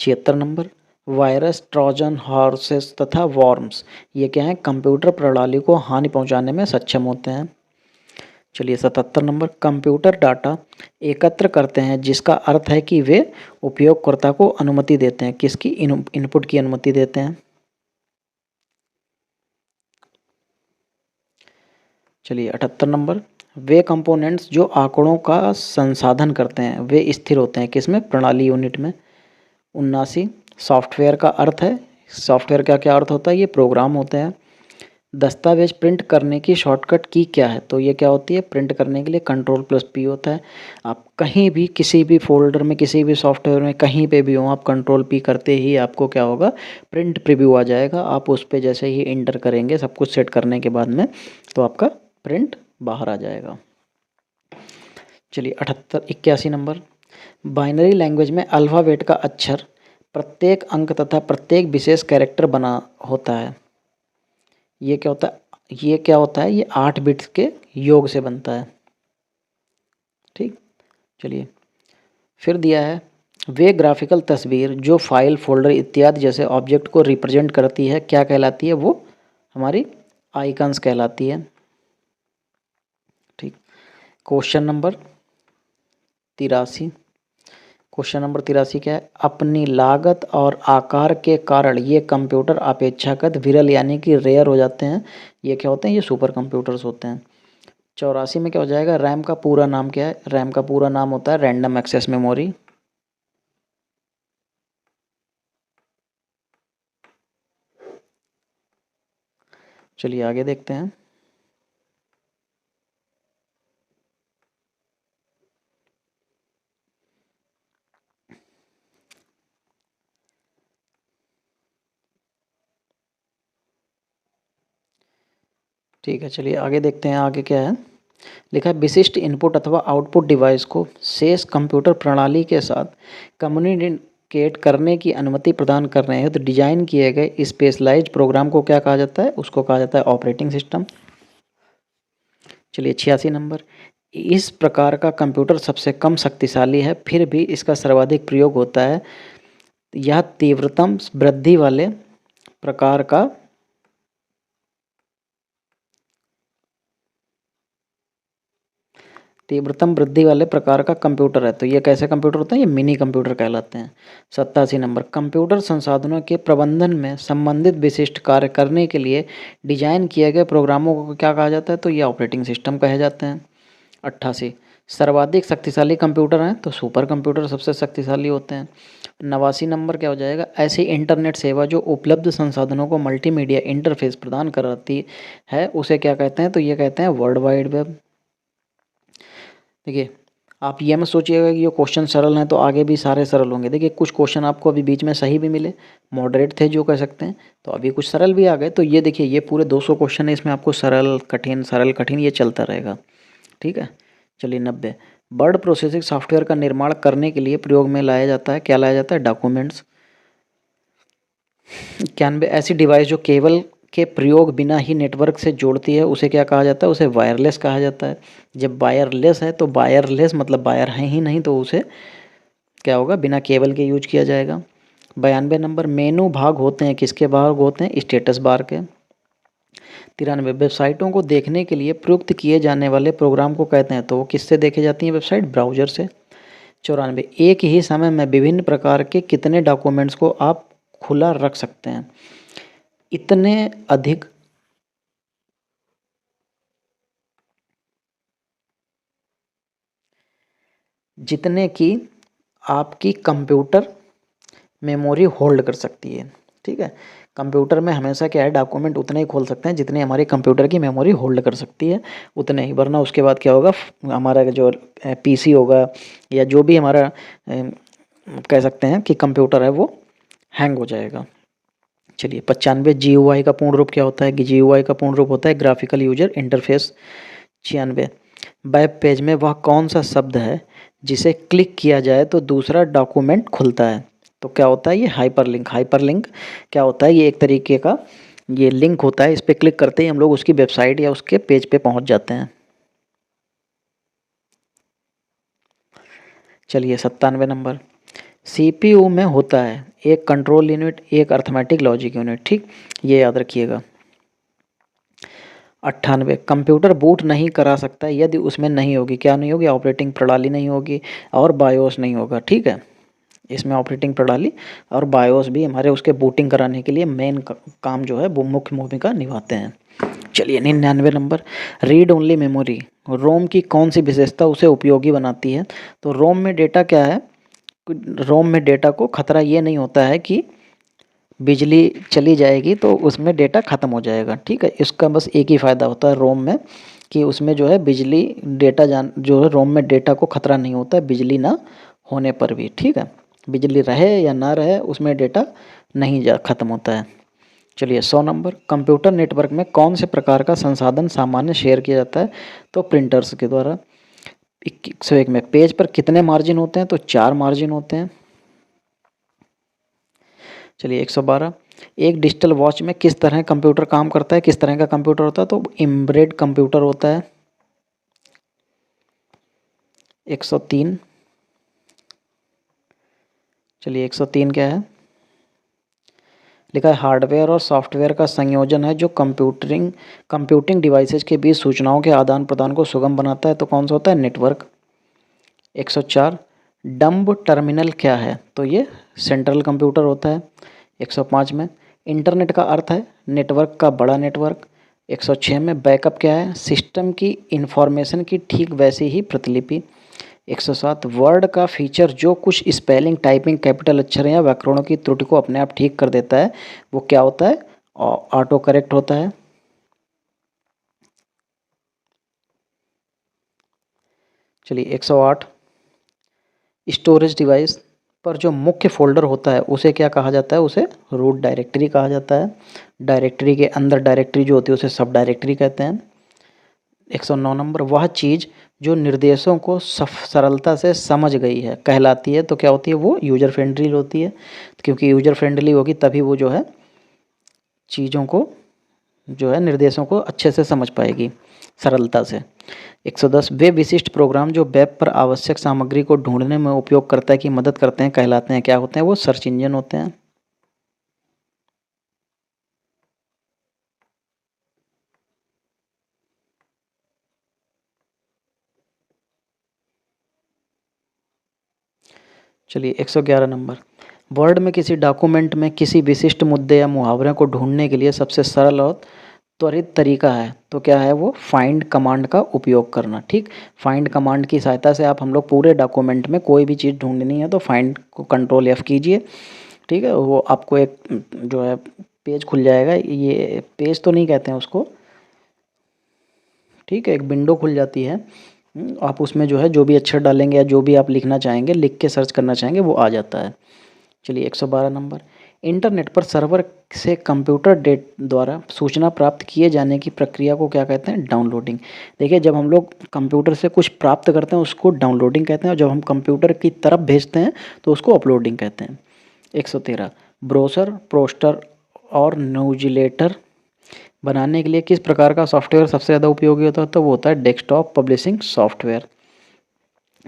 76 नंबर, वायरस, ट्रोजन हॉर्सेस तथा वॉर्म्स, ये क्या है, कंप्यूटर प्रणाली को हानि पहुंचाने में सक्षम होते हैं। चलिए 77 नंबर, कंप्यूटर डाटा एकत्र करते हैं जिसका अर्थ है कि वे उपयोगकर्ता को अनुमति देते हैं, किसकी, इनपुट की अनुमति देते हैं। चलिए 78 नंबर, वे कंपोनेंट्स जो आंकड़ों का संसाधन करते हैं वे स्थिर होते हैं, किसमें, प्रणाली यूनिट में। 79, सॉफ्टवेयर का अर्थ है, सॉफ्टवेयर का क्या अर्थ होता है, ये प्रोग्राम होते हैं। दस्तावेज प्रिंट करने की शॉर्टकट की क्या है, तो ये क्या होती है, प्रिंट करने के लिए Ctrl+P होता है। आप कहीं भी किसी भी फोल्डर में किसी भी सॉफ्टवेयर में कहीं पे भी हो, आप Ctrl+P करते ही आपको क्या होगा, प्रिंट प्रीव्यू आ जाएगा। आप उस पर जैसे ही इंटर करेंगे सब कुछ सेट करने के बाद में, तो आपका प्रिंट बाहर आ जाएगा। चलिए 81 नंबर, बाइनरी लैंग्वेज में अल्फ़ाबेट का अक्षर प्रत्येक अंक तथा प्रत्येक विशेष कैरेक्टर बना होता है। ये क्या होता है, ये क्या होता है, ये 8 बिट्स के योग से बनता है। ठीक, चलिए फिर दिया है, वे ग्राफिकल तस्वीर जो फाइल, फोल्डर इत्यादि जैसे ऑब्जेक्ट को रिप्रेजेंट करती है क्या कहलाती है, वो हमारी आइकन्स कहलाती है। ठीक, क्वेश्चन नंबर 83, क्वेश्चन नंबर 83 क्या है, अपनी लागत और आकार के कारण ये कंप्यूटर अपेक्षाकृत विरल यानी कि रेयर हो जाते हैं। ये क्या होते हैं, ये सुपर कंप्यूटर्स होते हैं। 84 में क्या हो जाएगा, रैम का पूरा नाम क्या है, रैम का पूरा नाम होता है रैंडम एक्सेस मेमोरी। चलिए आगे देखते हैं। ठीक है, चलिए आगे देखते हैं, आगे क्या है लिखा है, विशिष्ट इनपुट अथवा आउटपुट डिवाइस को शेष कंप्यूटर प्रणाली के साथ कम्युनिकेट करने की अनुमति प्रदान कर रहे हैं तो डिजाइन किए गए स्पेशलाइज्ड प्रोग्राम को क्या कहा जाता है, उसको कहा जाता है ऑपरेटिंग सिस्टम। चलिए 86 नंबर, इस प्रकार का कंप्यूटर सबसे कम शक्तिशाली है फिर भी इसका सर्वाधिक प्रयोग होता है। यह तीव्रतम वृद्धि वाले प्रकार का तीव्रतम वृद्धि वाले प्रकार का कंप्यूटर है। तो ये कैसे कंप्यूटर होते हैं, ये मिनी कंप्यूटर कहलाते हैं। 87 नंबर, कंप्यूटर संसाधनों के प्रबंधन में संबंधित विशिष्ट कार्य करने के लिए डिजाइन किए गए प्रोग्रामों को क्या कहा जाता है, तो ये ऑपरेटिंग सिस्टम कहे जाते हैं। 88, सर्वाधिक शक्तिशाली कंप्यूटर हैं तो सुपर कंप्यूटर सबसे शक्तिशाली होते हैं। 89 नंबर क्या हो जाएगा, ऐसी इंटरनेट सेवा जो उपलब्ध संसाधनों को मल्टीमीडिया इंटरफेस प्रदान कराती है उसे क्या कहते हैं, तो ये कहते हैं वर्ल्ड वाइड वेब। देखिए आप ये मत सोचिएगा कि ये क्वेश्चन सरल हैं तो आगे भी सारे सरल होंगे। देखिए कुछ क्वेश्चन आपको अभी बीच में सही भी मिले, मॉडरेट थे जो कह सकते हैं, तो अभी कुछ सरल भी आ गए। तो ये देखिए ये पूरे 200 क्वेश्चन है, इसमें आपको सरल कठिन ये चलता रहेगा। ठीक है, चलिए 90, वर्ड प्रोसेसिंग सॉफ्टवेयर का निर्माण करने के लिए प्रयोग में लाया जाता है, क्या लाया जाता है, डॉक्यूमेंट्स। 91, ऐसी डिवाइस जो केबल के प्रयोग बिना ही नेटवर्क से जोड़ती है उसे क्या कहा जाता है, उसे वायरलेस कहा जाता है। जब वायरलेस है तो वायरलेस मतलब वायर है ही नहीं, तो उसे क्या होगा, बिना केबल के यूज किया जाएगा। 92 नंबर, मेनू भाग होते हैं, किसके भाग होते हैं, स्टेटस बार के। 93, वेबसाइटों को देखने के लिए प्रयुक्त किए जाने वाले प्रोग्राम को कहते हैं, तो वो किससे देखे जाती हैं वेबसाइट, ब्राउज़र से। 94, एक ही समय में विभिन्न प्रकार के कितने डॉक्यूमेंट्स को आप खुला रख सकते हैं, इतने अधिक जितने की आपकी कंप्यूटर मेमोरी होल्ड कर सकती है। ठीक है, कंप्यूटर में हमेशा क्या है, डॉक्यूमेंट उतने ही खोल सकते हैं जितने हमारी कंप्यूटर की मेमोरी होल्ड कर सकती है, उतने ही, वरना उसके बाद क्या होगा, हमारा जो पीसी होगा या जो भी हमारा कह सकते हैं कि कंप्यूटर है वो हैंग हो जाएगा। चलिए 95, GUI का पूर्ण रूप क्या होता है, GUI का पूर्ण रूप होता है graphical user interface. 96, web page में वह कौन सा शब्द है जिसे क्लिक किया जाए तो दूसरा डॉक्यूमेंट खुलता है, तो क्या होता है, ये हाइपरलिंक। हाइपरलिंक क्या होता है, ये एक तरीके का ये लिंक होता है, इस पर क्लिक करते ही हम लोग उसकी वेबसाइट या उसके पेज पे पहुंच जाते हैं। चलिए 97 नंबर, सीपीयू में होता है एक कंट्रोल यूनिट, एक अर्थमेटिक लॉजिक यूनिट, ठीक, ये याद रखिएगा। 98, कंप्यूटर बूट नहीं करा सकता यदि उसमें नहीं होगी, क्या नहीं होगी, ऑपरेटिंग प्रणाली नहीं होगी और बायोस नहीं होगा, ठीक है। इसमें ऑपरेटिंग प्रणाली और बायोस भी हमारे उसके बूटिंग कराने के लिए मेन काम जो है वो मुख्य भूमिका निभाते हैं। चलिए 99 नंबर, रीड ओनली मेमोरी, रोम की कौन सी विशेषता उसे उपयोगी बनाती है? तो रोम में डेटा क्या है, रोम में डेटा को खतरा ये नहीं होता है कि बिजली चली जाएगी तो उसमें डेटा ख़त्म हो जाएगा, ठीक है। इसका बस एक ही फ़ायदा होता है रोम में कि उसमें जो है बिजली डेटा जो है रोम में डेटा को खतरा नहीं होता है बिजली ना होने पर भी, ठीक है। बिजली रहे या ना रहे उसमें डेटा नहीं ख़त्म होता है। चलिए 100 नंबर, कंप्यूटर नेटवर्क में कौन से प्रकार का संसाधन सामान्य शेयर किया जाता है? तो प्रिंटर्स के द्वारा। 101 में, पेज पर कितने मार्जिन होते हैं? तो 4 मार्जिन होते हैं। चलिए 112, एक डिजिटल वॉच में किस तरह कंप्यूटर काम करता है, किस तरह का कंप्यूटर होता है? तो एम्बेडेड कंप्यूटर होता है। 103, चलिए 103 क्या है, लिखा है हार्डवेयर और सॉफ्टवेयर का संयोजन है जो कंप्यूटिंग डिवाइसेज के बीच सूचनाओं के आदान प्रदान को सुगम बनाता है। तो कौन सा होता है? नेटवर्क। 104, डंब टर्मिनल क्या है? तो ये सेंट्रल कंप्यूटर होता है। 105 में, इंटरनेट का अर्थ है नेटवर्क का बड़ा नेटवर्क। 106 में, बैकअप क्या है? सिस्टम की इंफॉर्मेशन की ठीक वैसी ही प्रतिलिपि। 107, वर्ड का फीचर जो कुछ स्पेलिंग, टाइपिंग, कैपिटल अक्षर या व्याकरणों की त्रुटि को अपने आप ठीक कर देता है वो क्या होता है? ऑटो करेक्ट होता है। चलिए 108, स्टोरेज डिवाइस पर जो मुख्य फोल्डर होता है उसे क्या कहा जाता है? उसे रूट डायरेक्टरी कहा जाता है। डायरेक्टरी के अंदर डायरेक्टरी जो होती है उसे सब डायरेक्टरी कहते हैं। 109 नंबर, वह चीज़ जो निर्देशों को सरलता से समझ गई है कहलाती है। तो क्या होती है? वो यूजर फ्रेंडली होती है, क्योंकि यूजर फ्रेंडली होगी तभी वो जो है चीज़ों को जो है निर्देशों को अच्छे से समझ पाएगी सरलता से। 110, वे विशिष्ट प्रोग्राम जो वेब पर आवश्यक सामग्री को ढूंढने में उपयोगकर्ता की मदद करते हैं कहलाते हैं, क्या होते हैं? वो सर्च इंजन होते हैं। चलिए 111 नंबर, वर्ड में किसी डॉक्यूमेंट में किसी विशिष्ट मुद्दे या मुहावरे को ढूंढने के लिए सबसे सरल और त्वरित तरीका है तो क्या है? वो फाइंड कमांड का उपयोग करना, ठीक। फाइंड कमांड की सहायता से आप हम लोग पूरे डॉक्यूमेंट में कोई भी चीज़ ढूंढनी है तो फाइंड को कंट्रोल F कीजिए, ठीक है। वो आपको एक जो है पेज खुल जाएगा, ये पेज तो नहीं कहते हैं उसको, ठीक है, एक विंडो खुल जाती है। आप उसमें जो है जो भी अक्षर डालेंगे या जो भी आप लिखना चाहेंगे, लिख के सर्च करना चाहेंगे, वो आ जाता है। चलिए 112 नंबर, इंटरनेट पर सर्वर से कंप्यूटर डेट द्वारा सूचना प्राप्त किए जाने की प्रक्रिया को क्या कहते हैं? डाउनलोडिंग। देखिए, जब हम लोग कंप्यूटर से कुछ प्राप्त करते हैं उसको डाउनलोडिंग कहते हैं और जब हम कंप्यूटर की तरफ भेजते हैं तो उसको अपलोडिंग कहते हैं। 113, ब्रोशर, पोस्टर और न्यूज़लेटर बनाने के लिए किस प्रकार का सॉफ्टवेयर सबसे ज़्यादा उपयोगी होता है? तो वो होता है डेस्कटॉप पब्लिशिंग सॉफ्टवेयर।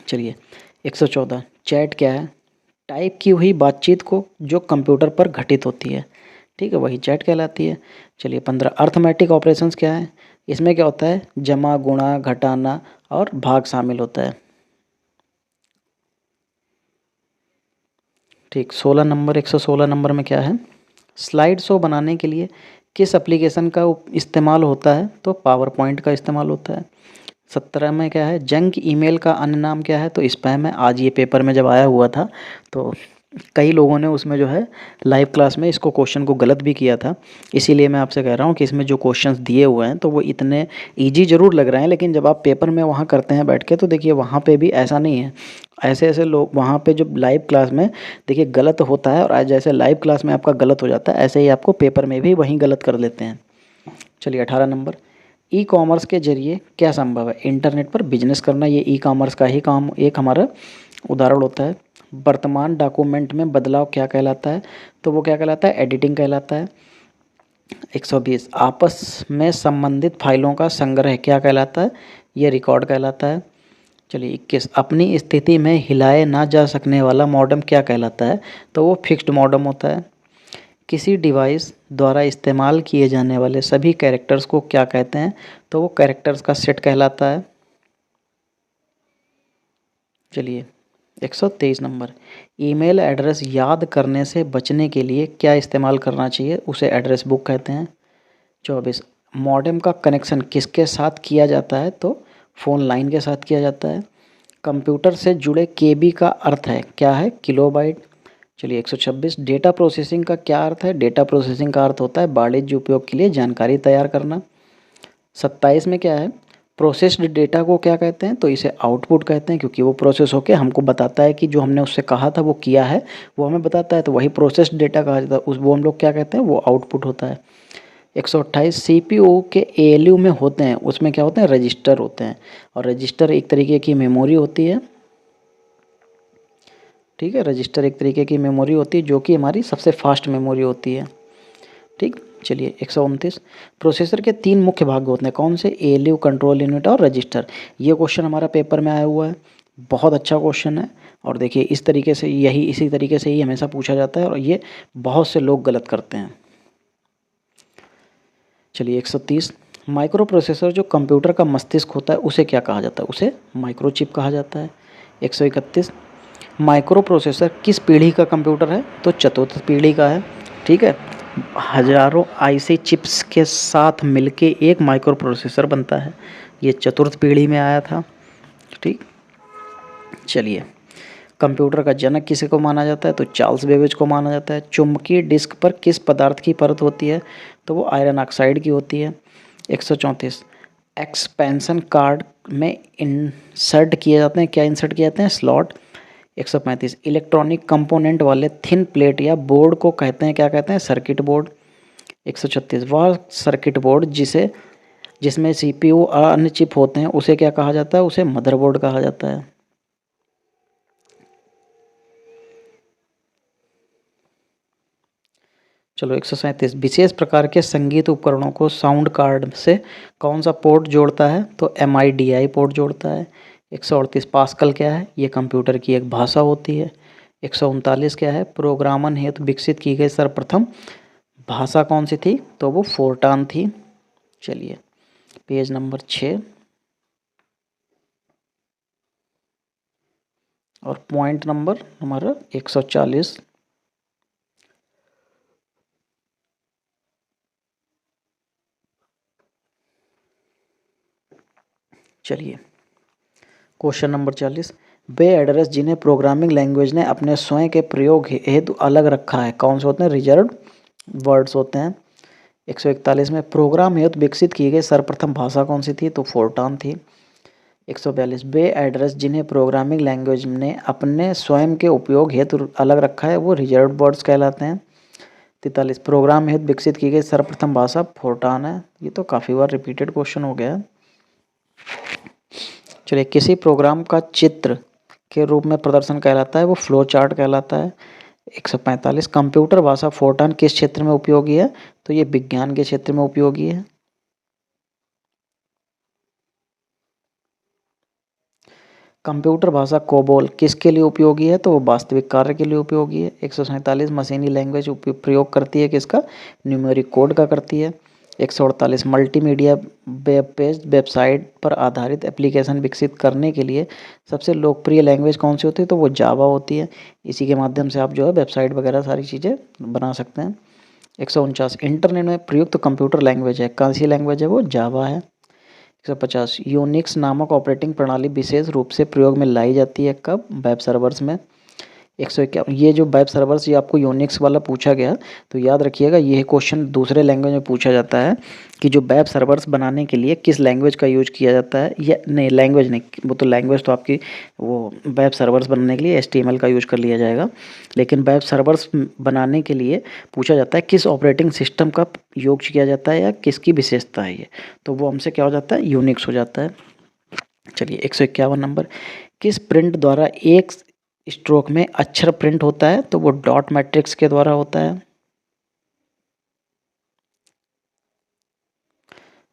चलिए 114, चैट क्या है? टाइप की हुई बातचीत को जो कंप्यूटर पर घटित होती है, ठीक है, वही चैट कहलाती है। चलिए 15, अर्थमेटिक ऑपरेशंस क्या है? इसमें क्या होता है? जमा, गुणा, घटाना और भाग शामिल होता है, ठीक। 16 नंबर, 116 नंबर में क्या है? स्लाइड शो बनाने के लिए किस एप्लीकेशन का इस्तेमाल होता है? तो पावर पॉइंट का इस्तेमाल होता है। 17 में क्या है? जंक ईमेल का अन्य नाम क्या है? तो स्पैम है। आज ये पेपर में जब आया हुआ था तो कई लोगों ने उसमें जो है लाइव क्लास में इसको क्वेश्चन को गलत भी किया था, इसीलिए मैं आपसे कह रहा हूँ कि इसमें जो क्वेश्चंस दिए हुए हैं तो वो इतने इजी ज़रूर लग रहे हैं, लेकिन जब आप पेपर में वहाँ करते हैं बैठ के तो देखिए वहाँ पे भी ऐसा नहीं है। ऐसे ऐसे लोग वहाँ पे जब लाइव क्लास में देखिए गलत होता है और आज जैसे लाइव क्लास में आपका गलत हो जाता है ऐसे ही आपको पेपर में भी वहीं गलत कर लेते हैं। चलिए 18 नंबर, ई कॉमर्स के जरिए क्या संभव है? इंटरनेट पर बिजनेस करना, ये ई कॉमर्स का ही काम एक हमारा उदाहरण होता है। वर्तमान डॉक्यूमेंट में बदलाव क्या कहलाता है? तो वो क्या कहलाता है? एडिटिंग कहलाता है। 120 आपस में संबंधित फाइलों का संग्रह क्या कहलाता है? ये रिकॉर्ड कहलाता है। चलिए 21 अपनी स्थिति में हिलाए ना जा सकने वाला मॉडेम क्या कहलाता है? तो वो फिक्स्ड मॉडेम होता है। किसी डिवाइस द्वारा इस्तेमाल किए जाने वाले सभी कैरेक्टर्स को क्या कहते हैं? तो वो कैरेक्टर्स का सेट कहलाता है। चलिए 123 नंबर ईमेल एड्रेस याद करने से बचने के लिए क्या इस्तेमाल करना चाहिए? उसे एड्रेस बुक कहते हैं। 24 मॉडेम का कनेक्शन किसके साथ किया जाता है? तो फ़ोन लाइन के साथ किया जाता है। कंप्यूटर से जुड़े केबी का अर्थ है क्या है? किलोबाइट। चलिए 126 डेटा प्रोसेसिंग का क्या अर्थ है? डेटा प्रोसेसिंग का अर्थ होता है वाणिज्य उपयोग के लिए जानकारी तैयार करना। 27 में क्या है? प्रोसेस्ड डेटा को क्या कहते हैं? तो इसे आउटपुट कहते हैं, क्योंकि वो प्रोसेस होकर हमको बताता है कि जो हमने उससे कहा था वो किया है, वो हमें बताता है, तो वही प्रोसेस्ड डेटा कहा जाता है। उस वो हम लोग क्या कहते हैं? वो आउटपुट होता है। 128 सीपीयू के एएलयू में होते हैं, उसमें क्या होते हैं? रजिस्टर होते हैं, और रजिस्टर एक तरीके की मेमोरी होती है। ठीक है, रजिस्टर एक तरीके की मेमोरी होती है जो कि हमारी सबसे फास्ट मेमोरी होती है। ठीक, चलिए 129 प्रोसेसर के 3 मुख्य भाग होते हैं, कौन से? एएलयू, कंट्रोल यूनिट और रजिस्टर। ये क्वेश्चन हमारा पेपर में आया हुआ है, बहुत अच्छा क्वेश्चन है। और देखिए इस तरीके से इसी तरीके से ही हमेशा पूछा जाता है, और ये बहुत से लोग गलत करते हैं। चलिए 130 माइक्रो प्रोसेसर जो कंप्यूटर का मस्तिष्क होता है उसे क्या कहा जाता है? उसे माइक्रोचिप कहा जाता है। 131 माइक्रो प्रोसेसर किस पीढ़ी का कंप्यूटर है? तो चतुर्थ पीढ़ी का है। ठीक है, हजारों आईसी चिप्स के साथ मिलके एक माइक्रो प्रोसेसर बनता है, ये चतुर्थ पीढ़ी में आया था। ठीक, चलिए कंप्यूटर का जनक किसे को माना जाता है? तो चार्ल्स बेबेज को माना जाता है। चुंबकीय डिस्क पर किस पदार्थ की परत होती है? तो वो आयरन ऑक्साइड की होती है। 134 एक्सपेंशन कार्ड में इंसर्ट किए जाते हैं, क्या इंसर्ट किए जाते हैं? स्लॉट। 135 इलेक्ट्रॉनिक कंपोनेंट वाले थिन प्लेट या बोर्ड को कहते हैं, क्या कहते हैं? Circuit board. 136 वह सर्किट बोर्ड जिसमें सीपीयू और अन्य चिप होते हैं उसे क्या कहा जाता है? उसे मदरबोर्ड कहा जाता है। चलो 137 विशेष प्रकार के संगीत उपकरणों को साउंड कार्ड से कौन सा पोर्ट जोड़ता है? तो MIDI पोर्ट जोड़ता है। 138 पास्कल क्या है? ये कंप्यूटर की एक भाषा होती है। 139 क्या है? प्रोग्रामन हेतु विकसित की गई सर्वप्रथम भाषा कौन सी थी? तो वो फोर्टान थी। चलिए पेज नंबर 6 और पॉइंट नंबर हमारा 140। चलिए क्वेश्चन नंबर 40 वे एड्रेस जिन्हें प्रोग्रामिंग लैंग्वेज ने अपने स्वयं के प्रयोग हेतु अलग रखा है कौन से होते हैं? रिजर्व्ड वर्ड्स होते हैं। 141 में प्रोग्राम हेतु विकसित की गई सर्वप्रथम भाषा कौन सी थी? तो फोर्टान थी। 142 वे एड्रेस जिन्हें प्रोग्रामिंग लैंग्वेज ने अपने स्वयं के उपयोग हेतु अलग रखा है वो रिजर्व्ड वर्ड्स कहलाते हैं। 43 प्रोग्राम हेतु विकसित की गई सर्वप्रथम भाषा फोर्टान है। ये तो काफ़ी बार रिपीटेड क्वेश्चन हो गया है। चलिए किसी प्रोग्राम का चित्र के रूप में प्रदर्शन कहलाता है वो फ्लो चार्ट कहलाता है। 145 कंप्यूटर भाषा फोर्टान किस क्षेत्र में उपयोगी है? तो ये विज्ञान के क्षेत्र में उपयोगी है। कंप्यूटर भाषा कोबोल किसके लिए उपयोगी है? तो वो वास्तविक कार्य के लिए उपयोगी है। 147 मशीनी लैंग्वेज प्रयोग करती है किसका? न्यूमेरिक कोड का करती है। 148 मल्टीमीडिया वेब पेज वेबसाइट पर आधारित एप्लीकेशन विकसित करने के लिए सबसे लोकप्रिय लैंग्वेज कौन सी होती है? तो वो जावा होती है। इसी के माध्यम से आप जो है वेबसाइट वगैरह सारी चीज़ें बना सकते हैं। 149 इंटरनेट में प्रयुक्त कंप्यूटर लैंग्वेज है, कौन सी लैंग्वेज है? वो जावा है। 150 यूनिक्स नामक ऑपरेटिंग प्रणाली विशेष रूप से प्रयोग में लाई जाती है कब? वेब सर्वर्स में। 151 ये जो वेब सर्वर्स ये आपको यूनिक्स वाला पूछा गया, तो याद रखिएगा ये क्वेश्चन दूसरे लैंग्वेज में पूछा जाता है कि जो वेब सर्वर्स बनाने के लिए किस लैंग्वेज का यूज किया जाता है, या नहीं लैंग्वेज नहीं, वो तो लैंग्वेज तो आपकी वो वेब सर्वर्स बनाने के लिए HTML का यूज कर लिया जाएगा, लेकिन वेब सर्वर्स बनाने के लिए पूछा जाता है किस ऑपरेटिंग सिस्टम का यूज किया जाता है या किसकी विशेषता है ये, तो वो हमसे क्या हो जाता है? यूनिक्स हो जाता है। चलिए 151 नंबर किस प्रिंट द्वारा एक स्ट्रोक में अक्षर प्रिंट होता है? तो वो डॉट मैट्रिक्स के द्वारा होता है।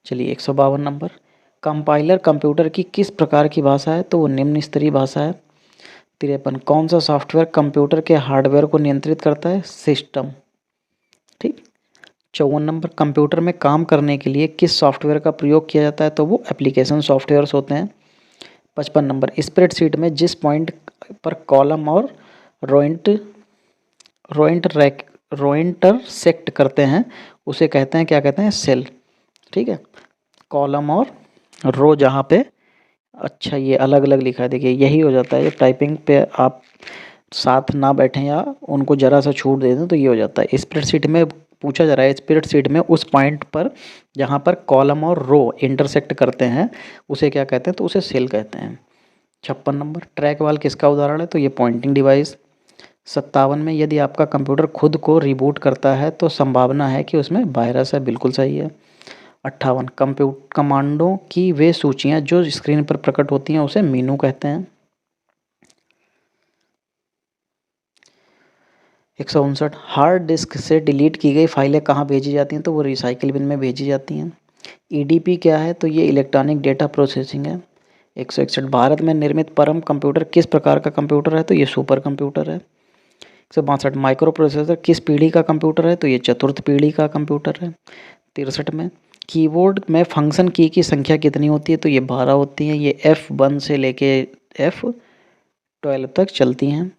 चलिए 152 नंबर, कंपाइलर कंप्यूटर की किस प्रकार की भाषा है? तो वो निम्न स्तरीय भाषा है। 53, कौन सा सॉफ्टवेयर कंप्यूटर के हार्डवेयर को नियंत्रित करता है? सिस्टम। ठीक। 54 नंबर, कंप्यूटर में काम करने के लिए किस सॉफ्टवेयर का प्रयोग किया जाता है? तो वो एप्लीकेशन सॉफ्टवेयर्स होते हैं। 55 नंबर, स्प्रेडशीट में जिस पॉइंट पर कॉलम और रोइंट रोइंट रैक रोइंटरसेक्ट करते हैं उसे कहते हैं, क्या कहते हैं? सेल। ठीक है, कॉलम और रो जहाँ पे, अच्छा ये अलग अलग लिखा है, देखिए यही हो जाता है। जब टाइपिंग पे आप साथ ना बैठें या उनको ज़रा सा छूट दे दें तो ये हो जाता है। स्प्रेडशीट में पूछा जा रहा है, स्प्रेडशीट में उस पॉइंट पर जहाँ पर कॉलम और रो इंटरसेक्ट करते हैं उसे क्या कहते हैं? तो उसे सेल कहते हैं। 56 नंबर, ट्रैक वाल किसका उदाहरण है? तो ये पॉइंटिंग डिवाइस। 57 में, यदि आपका कंप्यूटर खुद को रिबूट करता है तो संभावना है कि उसमें वायरस है, बिल्कुल सही है। 58, कमांडों की वे सूचियाँ जो स्क्रीन पर प्रकट होती हैं उसे मीनू कहते हैं। 159, हार्ड डिस्क से डिलीट की गई फाइलें कहाँ भेजी जाती हैं? तो वो रिसाइकिल बिन में भेजी जाती हैं। ईडीपी क्या है? तो ये इलेक्ट्रॉनिक डेटा प्रोसेसिंग है। 161, भारत में निर्मित परम कंप्यूटर किस प्रकार का कंप्यूटर है? तो ये सुपर कंप्यूटर है। 162, माइक्रो प्रोसेसर किस पीढ़ी का कंप्यूटर है? तो ये चतुर्थ पीढ़ी का कंप्यूटर है। 63 में, कीबोर्ड में फंक्शन की संख्या कितनी होती है? तो ये 12 होती हैं। ये F1 से लेके F12 तक चलती हैं।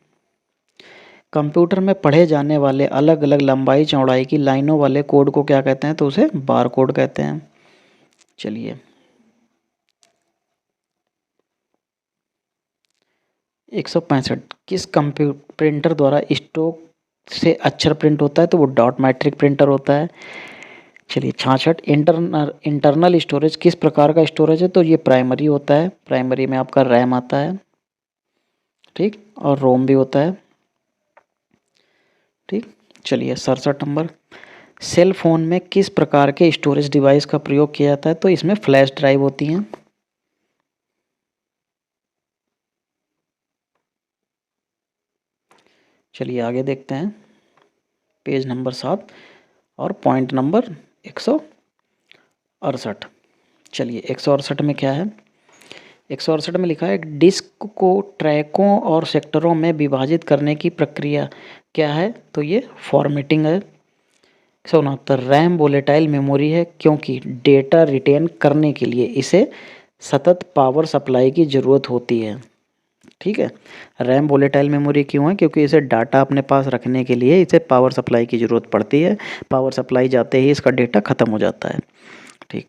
कंप्यूटर में पढ़े जाने वाले अलग अलग लंबाई चौड़ाई की लाइनों वाले कोड को क्या कहते हैं? तो उसे बार कोड कहते हैं। चलिए 165, किस प्रिंटर द्वारा स्टॉक से अक्षर प्रिंट होता है? तो वो डॉट मैट्रिक प्रिंटर होता है। चलिए 66, इंटरनल स्टोरेज किस प्रकार का स्टोरेज है? तो ये प्राइमरी होता है। प्राइमरी में आपका रैम आता है, ठीक, और रोम भी होता है। ठीक। चलिए 67 नंबर, सेल फोन में किस प्रकार के स्टोरेज डिवाइस का प्रयोग किया जाता है? तो इसमें फ्लैश ड्राइव होती हैं। चलिए आगे देखते हैं, पेज नंबर 7 और पॉइंट नंबर 168। चलिए 168 में क्या है? 168 में लिखा है, डिस्क को ट्रैकों और सेक्टरों में विभाजित करने की प्रक्रिया क्या है? तो ये फॉर्मेटिंग है। 169, रैम वोलेटाइल मेमोरी है क्योंकि डेटा रिटेन करने के लिए इसे सतत पावर सप्लाई की ज़रूरत होती है। ठीक है, रैम वोलेटाइल मेमोरी क्यों है? क्योंकि इसे डाटा अपने पास रखने के लिए इसे पावर सप्लाई की ज़रूरत पड़ती है। पावर सप्लाई जाते ही इसका डेटा ख़त्म हो जाता है। ठीक।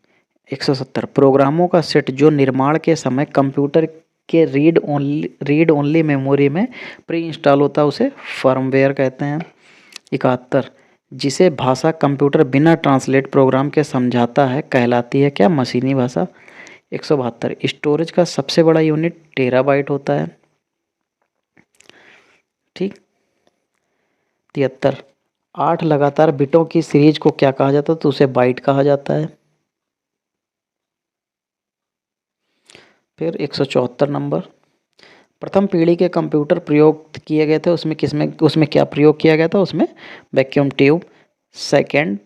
170, प्रोग्रामों का सेट जो निर्माण के समय कंप्यूटर के रीड ओनली मेमोरी में प्री इंस्टॉल होता है उसे फर्मवेयर कहते हैं। 71, जिसे भाषा कंप्यूटर बिना ट्रांसलेट प्रोग्राम के समझाता है कहलाती है क्या? मशीनी भाषा। 172, स्टोरेज का सबसे बड़ा यूनिट टेराबाइट होता है। ठीक। 73, 8 लगातार बिटों की सीरीज को क्या कहा जाता है? तो उसे बाइट कहा जाता है। फिर 174 नंबर, प्रथम पीढ़ी के कंप्यूटर प्रयोग किए गए थे उसमें क्या प्रयोग किया गया था? उसमें vacuum tube. Second,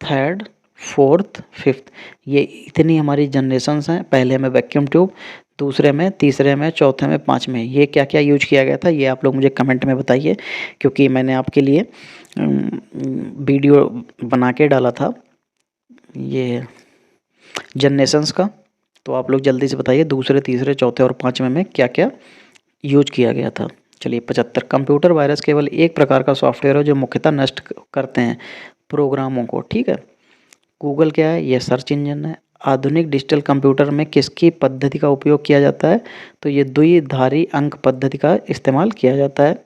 third, fourth, fifth, ये इतनी हमारी जनरेशन्स हैं। पहले में वैक्यूम ट्यूब, दूसरे में, तीसरे में, चौथे में, पाँचवें, ये क्या क्या यूज किया गया था? ये आप लोग मुझे कमेंट में बताइए, क्योंकि मैंने आपके लिए वीडियो बना के डाला था ये जनरेशन्स का, तो आप लोग जल्दी से बताइए दूसरे, तीसरे, चौथे और पाँचवें में क्या क्या यूज किया गया था। चलिए 75, कंप्यूटर वायरस केवल एक प्रकार का सॉफ्टवेयर है जो मुख्यतः नष्ट करते हैं प्रोग्रामों को। ठीक है, गूगल क्या है? यह सर्च इंजन है। आधुनिक डिजिटल कंप्यूटर में किसकी पद्धति का उपयोग किया जाता है? तो ये द्विधारी अंक पद्धति का इस्तेमाल किया जाता है।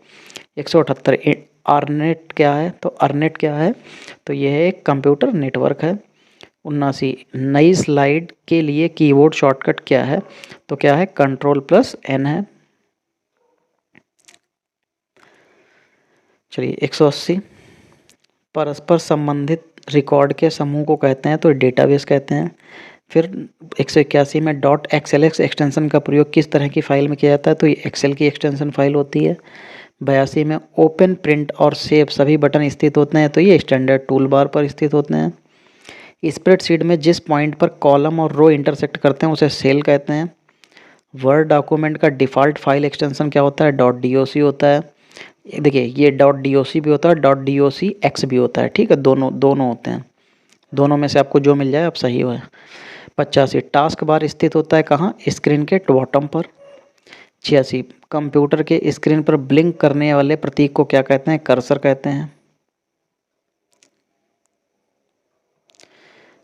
178, आरनेट क्या है? तो आरनेट क्या है? तो यह एक कंप्यूटर नेटवर्क है। 79, नई स्लाइड के लिए कीबोर्ड शॉर्टकट क्या है? तो क्या है? Ctrl+N है। चलिए 180, परस्पर संबंधित रिकॉर्ड के समूह को कहते हैं तो डेटाबेस कहते हैं। फिर 181 में .xlx एक्सटेंशन का प्रयोग किस तरह की फाइल में किया जाता है? तो ये एक्सेल की एक्सटेंशन फाइल होती है। 82 में ओपन, प्रिंट और सेव सभी बटन स्थित होते हैं तो ये स्टैंडर्ड टूल बार पर स्थित होते हैं। स्प्रेडशीट में जिस पॉइंट पर कॉलम और रो इंटरसेक्ट करते हैं उसे सेल कहते हैं। वर्ड डॉक्यूमेंट का डिफ़ॉल्ट फाइल एक्सटेंशन क्या होता है? .doc होता है। देखिए ये .doc भी होता है, .docx भी होता है, ठीक है, दोनों दोनों होते हैं, दोनों में से आपको जो मिल जाए आप सही हो। 85 टास्क बार स्थित होता है कहाँ? स्क्रीन के बॉटम पर। 86 कंप्यूटर के स्क्रीन पर ब्लिंक करने वाले प्रतीक को क्या कहते हैं? कर्सर कहते हैं।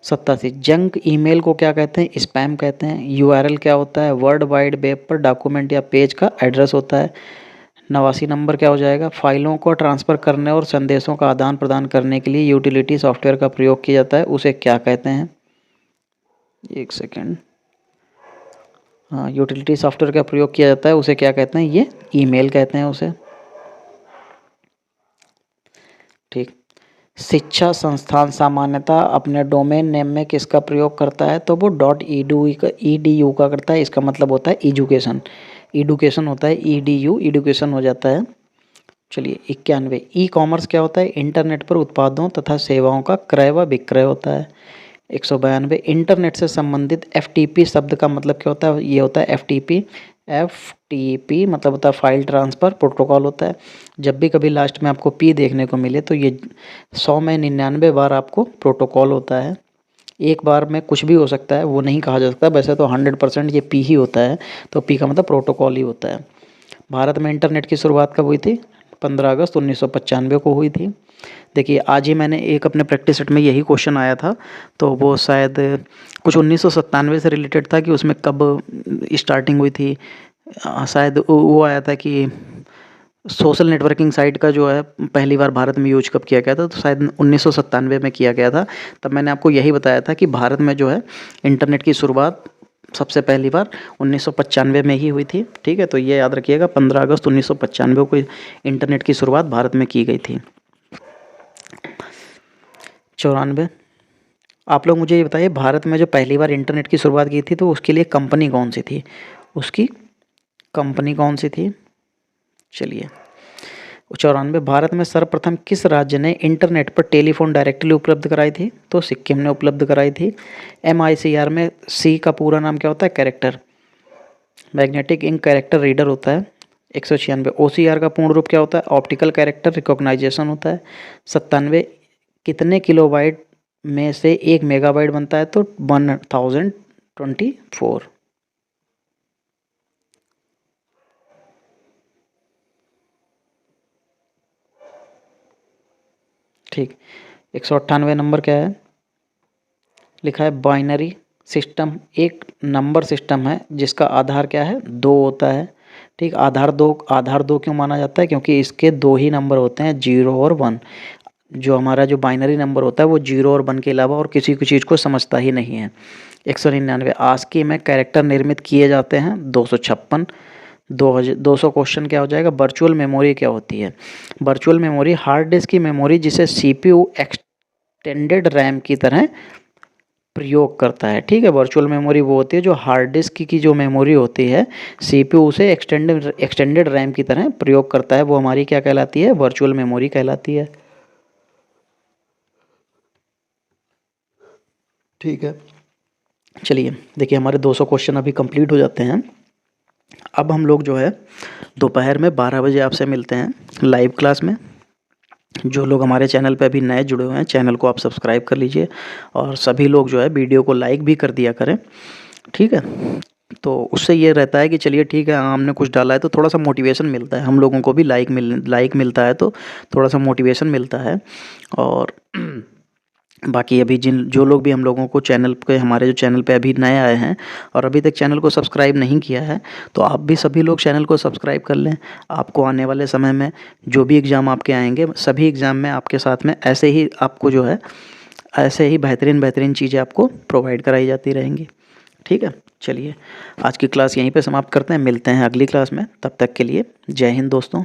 87 जंक ईमेल को क्या कहते हैं? स्पैम कहते हैं। यूआरएल क्या होता है? वर्ल्ड वाइड वेब पर डॉक्यूमेंट या पेज का एड्रेस होता है। 89 नंबर क्या हो जाएगा? फाइलों को ट्रांसफ़र करने और संदेशों का आदान प्रदान करने के लिए यूटिलिटी सॉफ्टवेयर का प्रयोग किया जाता है, उसे क्या कहते हैं? एक सेकेंड, हाँ, यूटिलिटी सॉफ्टवेयर का प्रयोग किया जाता है उसे क्या कहते हैं? ये ईमेल कहते हैं उसे, ठीक। शिक्षा संस्थान सामान्यतः अपने डोमेन नेम में किसका प्रयोग करता है? तो वो .edu का करता है। इसका मतलब होता है एजुकेशन, एडुकेशन होता है, edu एडुकेशन हो जाता है। चलिए 91 ई कॉमर्स क्या होता है? इंटरनेट पर उत्पादों तथा सेवाओं का क्रय व विक्रय होता है। 192 इंटरनेट से संबंधित FTP शब्द का मतलब क्या होता है? ये होता है FTP मतलब होता है फाइल ट्रांसफ़र प्रोटोकॉल होता है। जब भी कभी लास्ट में आपको P देखने को मिले तो ये 100 में 99 बार आपको प्रोटोकॉल होता है। एक बार में कुछ भी हो सकता है, वो नहीं कहा जा सकता। वैसे तो 100% ये P ही होता है, तो P का मतलब प्रोटोकॉल ही होता है। भारत में इंटरनेट की शुरुआत कब हुई थी? 15 अगस्त 1995 को हुई थी। देखिए आज ही मैंने एक अपने प्रैक्टिस सेट में यही क्वेश्चन आया था, तो वो शायद कुछ 1997 से रिलेटेड था कि उसमें कब स्टार्टिंग हुई थी। शायद वो आया था कि सोशल नेटवर्किंग साइट का जो है पहली बार भारत में यूज कब किया गया था, तो शायद 1997 में किया गया था। तब मैंने आपको यही बताया था कि भारत में जो है इंटरनेट की शुरुआत सबसे पहली बार 1995 में ही हुई थी, ठीक है। तो ये याद रखिएगा 15 अगस्त 1995 को इंटरनेट की शुरुआत भारत में की गई थी। 94 आप लोग मुझे ये बताइए भारत में जो पहली बार इंटरनेट की शुरुआत की थी तो उसके लिए कंपनी कौन सी थी? उसकी कंपनी कौन सी थी? चलिए 94 भारत में सर्वप्रथम किस राज्य ने इंटरनेट पर टेलीफोन डायरेक्टली उपलब्ध कराई थी? तो सिक्किम ने उपलब्ध कराई थी। MICR में C का पूरा नाम क्या होता है? Character, magnetic ink character reader होता है। 196 OCR का पूर्ण रूप क्या होता है? ऑप्टिकल कैरेक्टर रिकॉग्नाइजेशन होता है। 97 कितने किलोबाइट में से 1 मेगाबाइट बनता है? तो 1024, ठीक। 198 नंबर क्या है? लिखा है बाइनरी सिस्टम एक नंबर सिस्टम है जिसका आधार क्या है? 2 होता है, ठीक। आधार दो क्यों माना जाता है? क्योंकि इसके 2 ही नंबर होते हैं, 0 और 1। जो हमारा जो बाइनरी नंबर होता है वो 0 और 1 के अलावा और किसी की चीज़ को समझता ही नहीं है। 199 ASCII में कैरेक्टर निर्मित किए जाते हैं 256। 200 क्वेश्चन क्या हो जाएगा? वर्चुअल मेमोरी क्या होती है? वर्चुअल मेमोरी हार्ड डिस्क की मेमोरी जिसे CPU एक्सटेंडेड रैम की तरह प्रयोग करता है, ठीक है। वर्चुअल मेमोरी वो होती है जो हार्ड डिस्क की जो मेमोरी होती है CPU उसे एक्सटेंडेड रैम की तरह प्रयोग करता है, वो हमारी क्या कहलाती है? वर्चुअल मेमोरी कहलाती है, ठीक है। चलिए देखिए हमारे 200 क्वेश्चन अभी कंप्लीट हो जाते हैं। अब हम लोग जो है दोपहर में 12 बजे आपसे मिलते हैं लाइव क्लास में। जो लोग हमारे चैनल पे अभी नए जुड़े हुए हैं चैनल को आप सब्सक्राइब कर लीजिए और सभी लोग जो है वीडियो को लाइक भी कर दिया करें, ठीक है। तो उससे ये रहता है कि चलिए ठीक है हमने कुछ डाला है तो थोड़ा सा मोटिवेशन मिलता है, हम लोगों को भी लाइक मिलता है तो थोड़ा सा मोटिवेशन मिलता है। और बाकी अभी जो लोग भी हम लोगों को हमारे जो चैनल पे अभी नए आए हैं और अभी तक चैनल को सब्सक्राइब नहीं किया है तो आप भी सभी लोग चैनल को सब्सक्राइब कर लें। आपको आने वाले समय में जो भी एग्ज़ाम आपके आएंगे सभी एग्ज़ाम में आपके साथ में ऐसे ही आपको जो है ऐसे ही बेहतरीन चीज़ें आपको प्रोवाइड कराई जाती रहेंगी, ठीक है। चलिए आज की क्लास यहीं पर समाप्त करते हैं, मिलते हैं अगली क्लास में, तब तक के लिए जय हिंद दोस्तों।